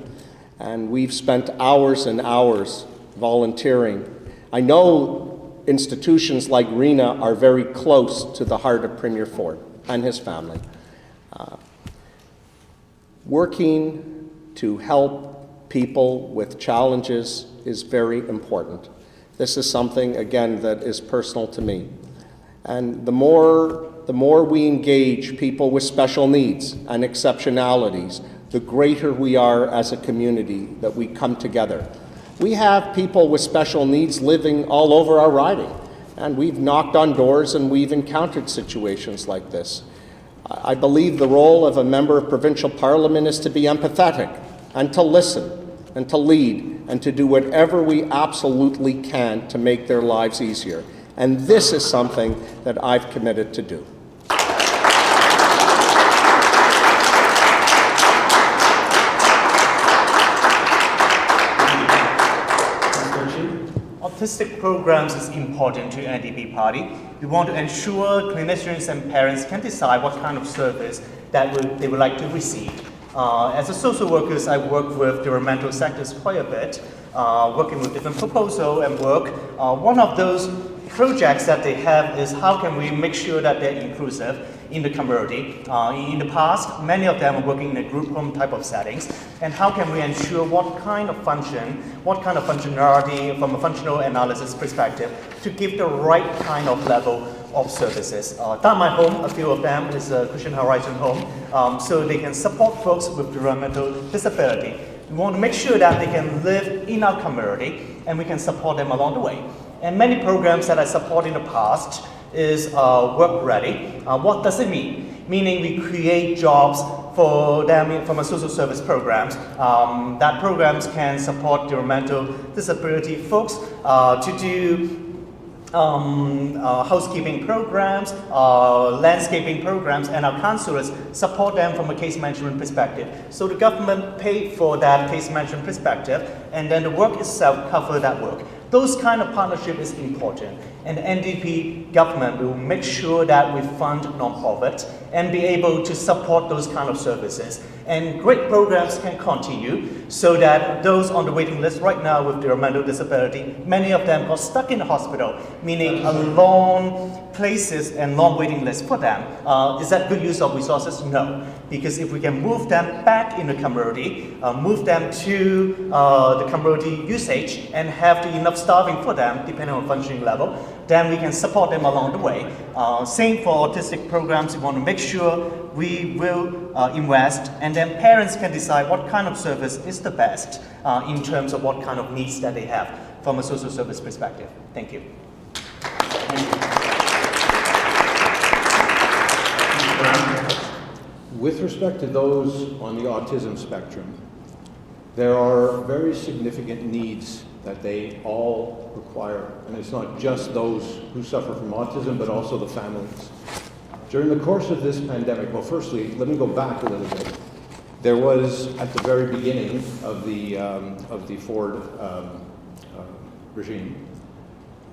and we've spent hours and hours volunteering. I know institutions like RENA are very close to the heart of Premier Ford and his family. Working to help people with challenges is very important. This is something, again, that is personal to me. And the more we engage people with special needs and exceptionalities, the greater we are as a community that we come together. We have people with special needs living all over our riding, and we've knocked on doors and we've encountered situations like this. I believe the role of a member of provincial parliament is to be empathetic and to listen and to lead and to do whatever we absolutely can to make their lives easier. And this is something that I've committed to do. Autistic programs is important to NDP party. We want to ensure clinicians and parents can decide what kind of service that they would like to receive. As a social worker, I work with governmental sectors quite a bit, working with different proposals and work. One of those projects that they have is how can we make sure that they're inclusive in the community. In the past, many of them are working in a group home type of settings, and how can we ensure what kind of functionality from a functional analysis perspective to give the right kind of level of services. Down my home, a few of them is a Christian Horizon home, so they can support folks with developmental disability. We want to make sure that they can live in our community and we can support them along the way. And many programs that I support in the past is work ready. What does it mean? Meaning we create jobs for them from a social service programs. That programs can support developmental disability folks to do housekeeping programs, landscaping programs, and our councillors support them from a case management perspective. So the government paid for that case management perspective, and then the work itself cover that work. Those kind of partnership is important, and the NDP government will make sure that we fund non-profit and be able to support those kind of services. And great programs can continue so that those on the waiting list right now with developmental disability, many of them got stuck in the hospital, meaning a long places and long waiting list for them. Is that good use of resources? No. Because if we can move them back in the community, move them to the community usage and have enough staffing for them, depending on functioning level, then we can support them along the way. Same for autistic programs. We want to make sure we will invest, and then parents can decide what kind of service is the best in terms of what kind of needs that they have from a social service perspective. Thank you. Thank you. With respect to those on the autism spectrum, there are very significant needs that they all require. And it's not just those who suffer from autism, but also the families. During the course of this pandemic, well, firstly, let me go back a little bit. There was, at the very beginning of the Ford regime,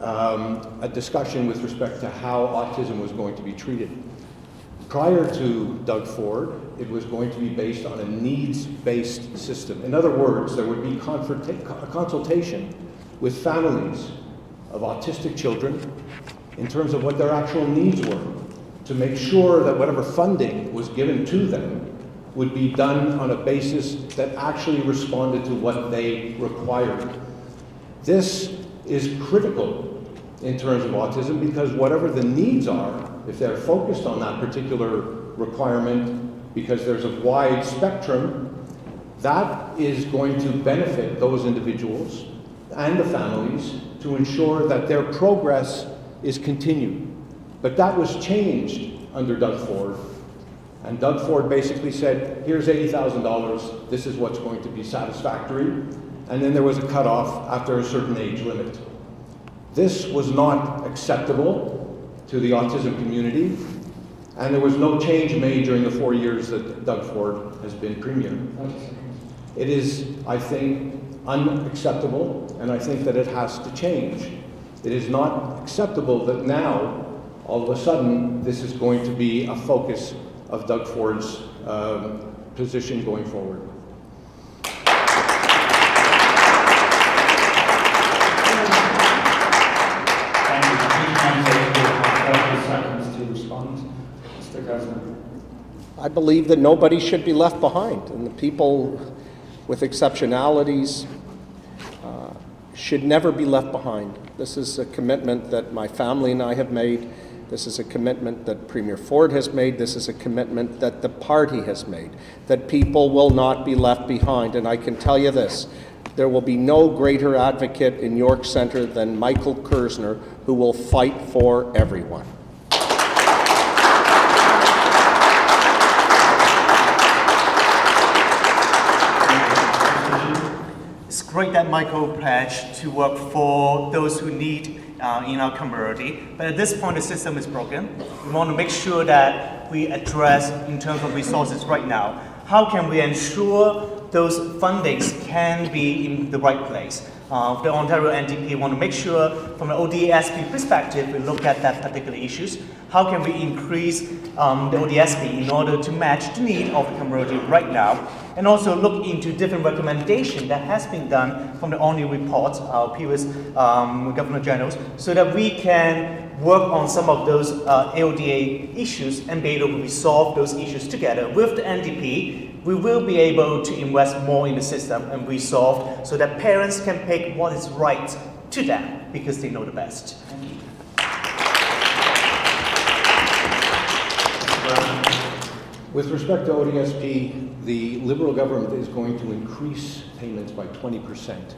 a discussion with respect to how autism was going to be treated. Prior to Doug Ford, it was going to be based on a needs-based system. In other words, there would be a consultation with families of autistic children in terms of what their actual needs were, to make sure that whatever funding was given to them would be done on a basis that actually responded to what they required. This is critical in terms of autism, because whatever the needs are, if they're focused on that particular requirement, because there's a wide spectrum, that is going to benefit those individuals and the families to ensure that their progress is continued. But that was changed under Doug Ford. And Doug Ford basically said, here's $80,000, this is what's going to be satisfactory. And then there was a cutoff after a certain age limit. This was not acceptable to the autism community, and there was no change made during the 4 years that Doug Ford has been premier. It is, I think, unacceptable, and I think that it has to change. It is not acceptable that now, all of a sudden, this is going to be a focus of Doug Ford's position going forward. I believe that nobody should be left behind, and the people with exceptionalities should never be left behind. This is a commitment that my family and I have made. This is a commitment that Premier Ford has made. This is a commitment that the party has made, that people will not be left behind. And I can tell you this, there will be no greater advocate in York Centre than Michael Kersner, who will fight for everyone. It's great that Michael pledged to work for those who need in our community, but at this point the system is broken. We want to make sure that we address in terms of resources right now. How can we ensure those fundings can be in the right place? The Ontario NDP want to make sure from an ODSP perspective, we look at that particular issues. How can we increase the ODSP in order to match the need of the community right now? And also look into different recommendations that has been done from the ONI report, our previous Governor Generals, so that we can work on some of those AODA issues and be able to resolve those issues together. With the NDP, we will be able to invest more in the system and resolve so that parents can pick what is right to them because they know the best. With respect to ODSP, the Liberal government is going to increase payments by 20%.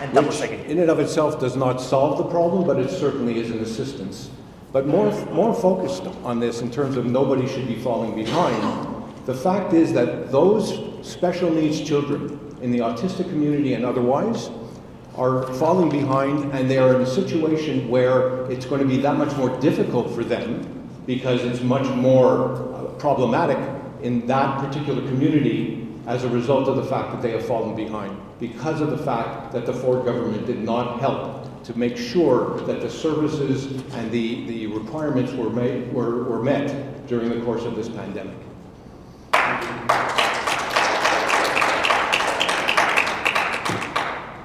And double Which checking. in and of itself does not solve the problem, but it certainly is an assistance. But more focused on this in terms of nobody should be falling behind, the fact is that those special needs children in the autistic community and otherwise are falling behind, and they are in a situation where it's going to be that much more difficult for them because it's much more problematic in that particular community as a result of the fact that they have fallen behind, because of the fact that the Ford government did not help to make sure that the services and the requirements were met during the course of this pandemic.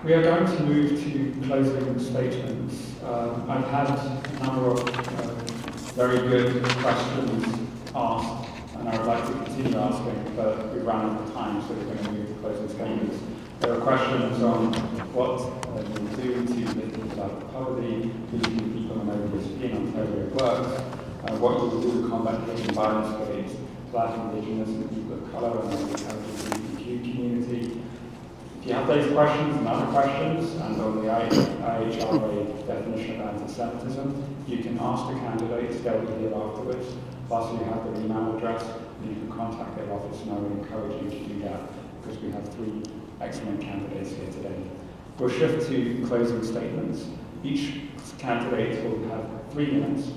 We are going to move to closing statements. I've had a number of very good questions asked, and I would like to continue asking, but we've run out of time, so we're going to move to closing statements. There are questions on what you do to lift about poverty, who people in Ontario works, what you will do to combat hate and violence against Black, Indigenous, and people of colour, and the LGBTQ community. If you have those questions and other questions, and on the IHRA definition of anti-Semitism, you can ask the candidates, they'll be here afterwards. Whilst you have their email address, you can contact their office, and I would encourage you to do that because we have 3 excellent candidates here today. We'll shift to closing statements. Each candidate will have 3 minutes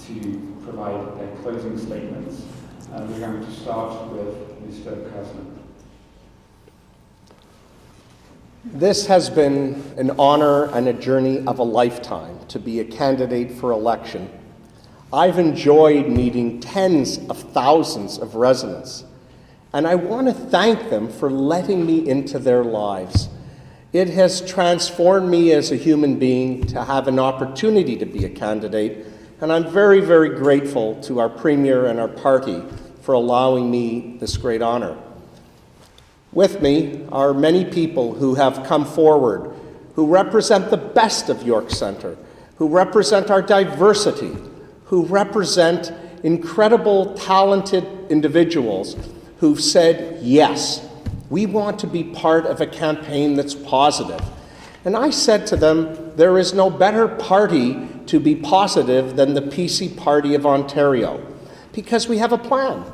to provide their closing statements. We're going to start with Mr. Kersner. This has been an honor and a journey of a lifetime to be a candidate for election. I've enjoyed meeting tens of thousands of residents, and I want to thank them for letting me into their lives. It has transformed me as a human being to have an opportunity to be a candidate, and I'm very, very grateful to our Premier and our party for allowing me this great honor. With me are many people who have come forward, who represent the best of York Centre, who represent our diversity, who represent incredible, talented individuals who've said, yes, we want to be part of a campaign that's positive. And I said to them, there is no better party to be positive than the PC Party of Ontario, because we have a plan.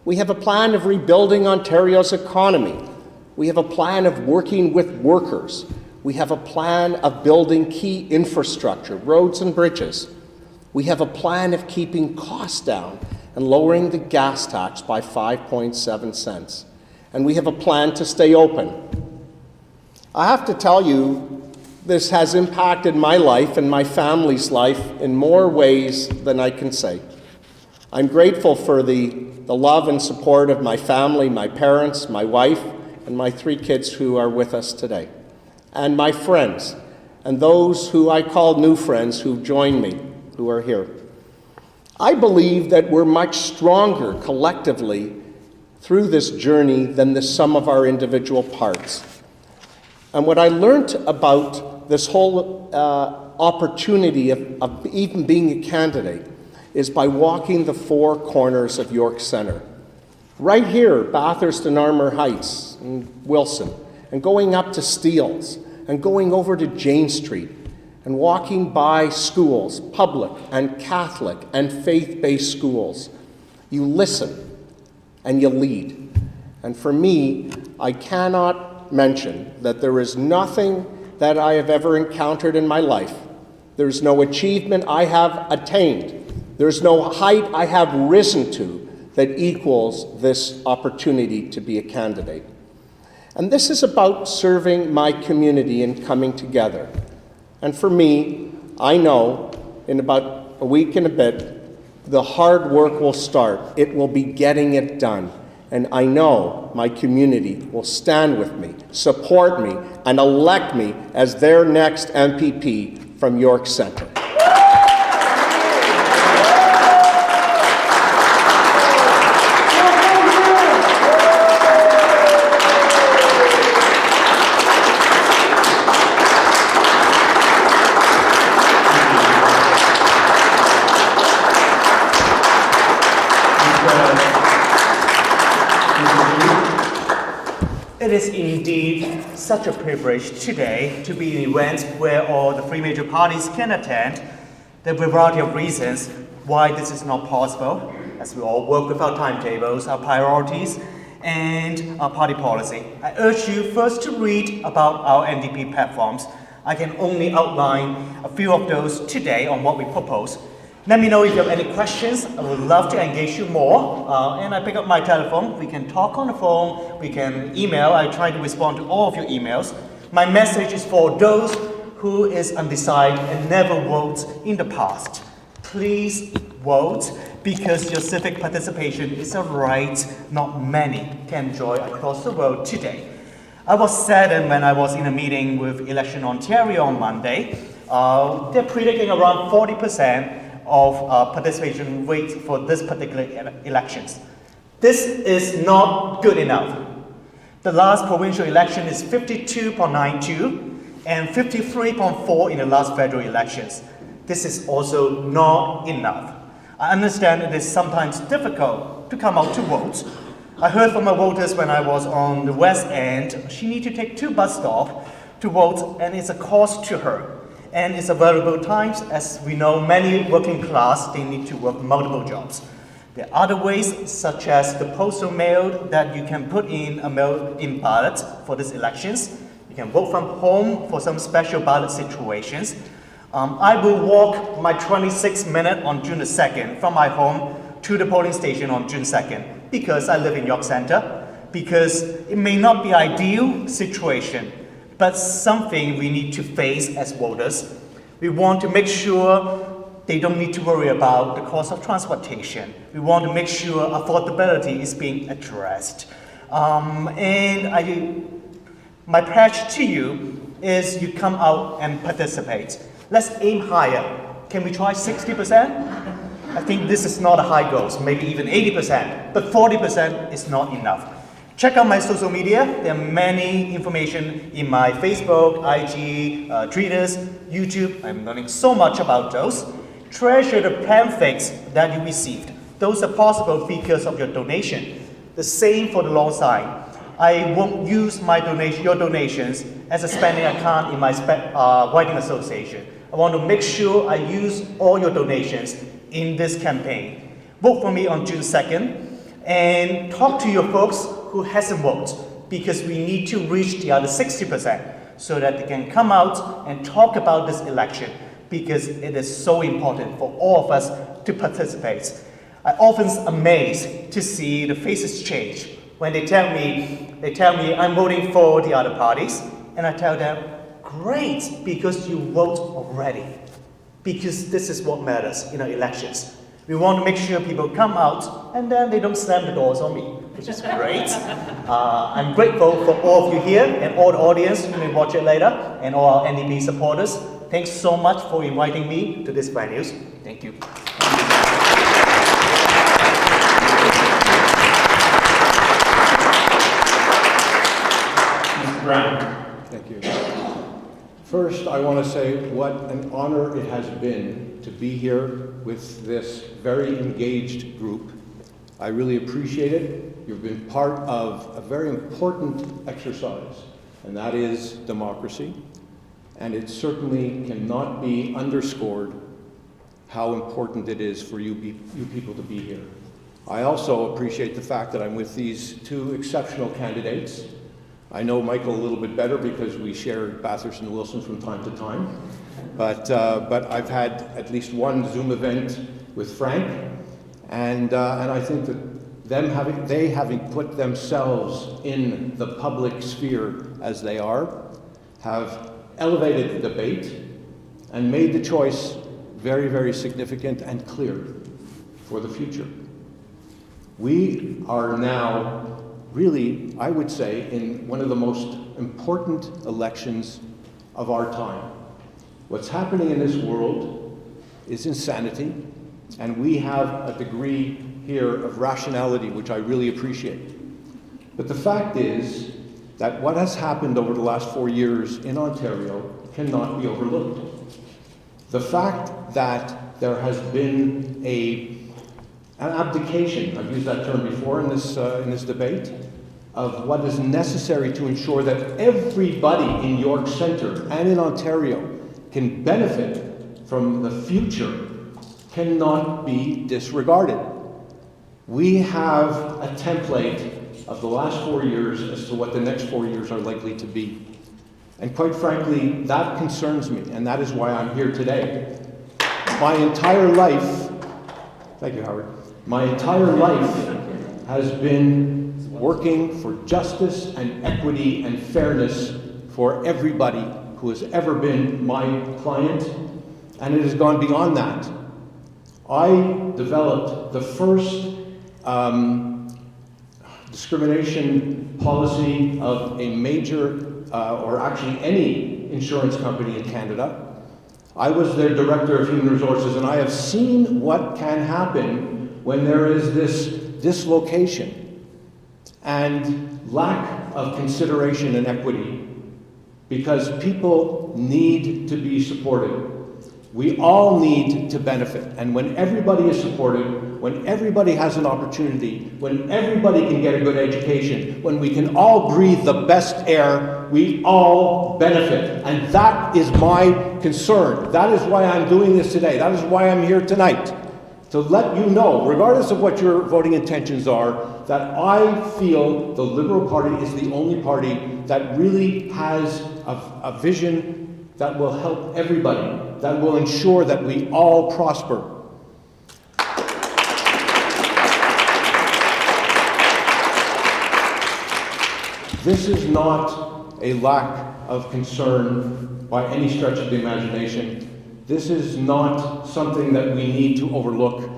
We have a plan of rebuilding Ontario's economy. We have a plan of working with workers. We have a plan of building key infrastructure, roads and bridges. We have a plan of keeping costs down and lowering the gas tax by 5.7 cents. And we have a plan to stay open. I have to tell you, this has impacted my life and my family's life in more ways than I can say. I'm grateful for the love and support of my family, my parents, my wife, and my 3 kids who are with us today, and my friends, and those who I call new friends who've joined me, who are here. I believe that we're much stronger collectively through this journey than the sum of our individual parts. And what I learned about this whole opportunity of even being a candidate is by walking the 4 corners of York Centre. Right here, Bathurst and Armour Heights and Wilson, and going up to Steeles, and going over to Jane Street, and walking by schools, public and Catholic and faith-based schools. You listen and you lead. And for me, I cannot mention that there is nothing that I have ever encountered in my life. There's no achievement I have attained. There's no height I have risen to that equals this opportunity to be a candidate. And this is about serving my community and coming together. And for me, I know in about a week and a bit, the hard work will start. It will be getting it done. And I know my community will stand with me, support me, and elect me as their next MPP from York Centre. It is indeed such a privilege today to be in an event where all the 3 major parties can attend. There are a variety of reasons why this is not possible, as we all work with our timetables, our priorities, and our party policy. I urge you first to read about our NDP platforms. I can only outline a few of those today on what we propose. Let me know if you have any questions. I would love to engage you more. And I pick up my telephone. We can talk on the phone. We can email. I try to respond to all of your emails. My message is for those who is undecided and never voted in the past. Please vote, because your civic participation is a right not many can enjoy across the world today. I was saddened when I was in a meeting with Election Ontario on Monday. They're predicting around 40% of participation rate for this particular elections. This is not good enough. The last provincial election is 52.92 and 53.4 in the last federal elections. This is also not enough. I understand it is sometimes difficult to come out to vote. I heard from my voters when I was on the West End, she needs to take 2 bus stops to vote, and it's a cost to her. And it's a valuable times, as we know, many working class, they need to work multiple jobs. There are other ways, such as the postal mail, that you can put in a mail-in ballot for these elections. You can vote from home for some special ballot situations. I will walk my 26 minutes on June the 2nd from my home to the polling station on June 2nd because I live in York Center, because it may not be ideal situation, but something we need to face as voters. We want to make sure they don't need to worry about the cost of transportation. We want to make sure affordability is being addressed. My pledge to you is you come out and participate. Let's aim higher. Can we try 60%? I think this is not a high goal, maybe even 80%, but 40% is not enough. Check out my social media. There are many information in my Facebook, IG, Twitters, YouTube. I'm learning so much about those. Treasure the pamphlets that you received. Those are possible because of your donation. The same for the lawn sign. I won't use your donations as a spending account in my writing association. I want to make sure I use all your donations in this campaign. Vote for me on June 2nd and talk to your folks who hasn't voted, because we need to reach the other 60% so that they can come out and talk about this election, because it is so important for all of us to participate. I often amazed to see the faces change when they tell me I'm voting for the other parties, and I tell them, great, because you vote already. Because this is what matters in our elections. We want to make sure people come out and then they don't slam the doors on me, which is great. I'm grateful for all of you here and all the audience who may watch it later, and all our NDP supporters. Thanks so much for inviting me to this venues. Thank you. Mr. Brown. Thank you. First, I want to say what an honor it has been to be here with this very engaged group. I really appreciate it. You've been part of a very important exercise, and that is democracy. And it certainly cannot be underscored how important it is for you people to be here. I also appreciate the fact that I'm with these two exceptional candidates. I know Michael a little bit better because we share Bathurst and Wilson from time to time. But I've had at least one Zoom event with Frank, and I think that they having put themselves in the public sphere as they are, have elevated the debate and made the choice very, very significant and clear for the future. We are now really, I would say, in one of the most important elections of our time. What's happening in this world is insanity, and we have a degree here of rationality, which I really appreciate. But the fact is that what has happened over the last 4 years in Ontario cannot be overlooked. The fact that there has been an abdication, I've used that term before in this debate, of what is necessary to ensure that everybody in York Centre and in Ontario can benefit from the future cannot be disregarded. We have a template of the last 4 years as to what the next 4 years are likely to be. And quite frankly, that concerns me, and that is why I'm here today. My entire life, thank you, Howard, my entire life has been working for justice and equity and fairness for everybody who has ever been my client, and it has gone beyond that. I developed the first discrimination policy of a major, or actually any insurance company in Canada. I was their Director of Human Resources, and I have seen what can happen when there is this dislocation and lack of consideration and equity, because people need to be supported. We all need to benefit, and when everybody is supported, when everybody has an opportunity, when everybody can get a good education, when we can all breathe the best air, we all benefit. And that is my concern. That is why I'm doing this today. That is why I'm here tonight, to let you know, regardless of what your voting intentions are, that I feel the Liberal Party is the only party that really has a vision that will help everybody, that will ensure that we all prosper. This is not a lack of concern by any stretch of the imagination. This is not something that we need to overlook.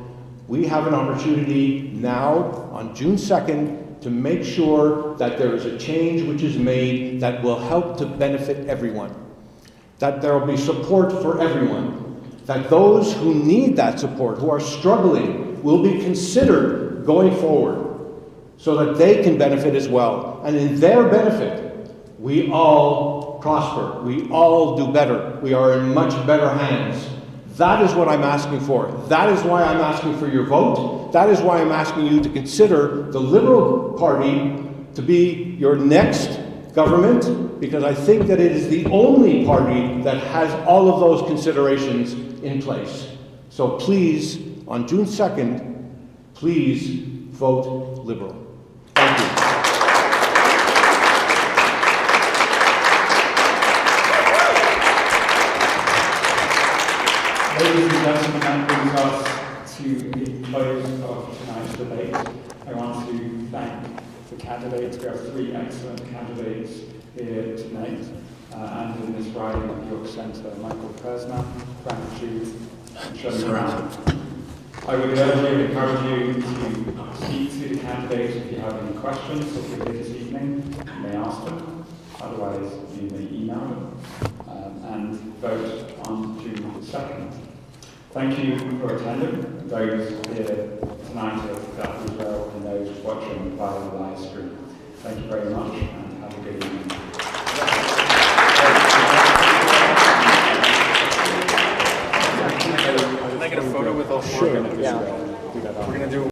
We have an opportunity now, on June 2nd, to make sure that there is a change which is made that will help to benefit everyone. That there will be support for everyone. That those who need that support, who are struggling, will be considered going forward so that they can benefit as well. And in their benefit, we all prosper. We all do better. We are in much better hands. That is what I'm asking for. That is why I'm asking for your vote. That is why I'm asking you to consider the Liberal Party to be your next government, because I think that it is the only party that has all of those considerations in place. So please, on June 2nd, please vote Liberal. Thank you. Ladies and gentlemen, that brings us to the close of tonight's debate. I want to thank the candidates. We have three excellent candidates here tonight. And in this riding of York Centre, Michael Persner, Frank Jude, and Shirley Brown. I would encourage you to speak to the candidates if you have any questions. If you're here this evening, you may ask them. Otherwise, you may email them. And vote on June 2nd. Thank you for attending, those here tonight at Israel and those watching via the live stream. Thank you very much and have a good evening. Can I get a photo with all four? Yeah. We're going to do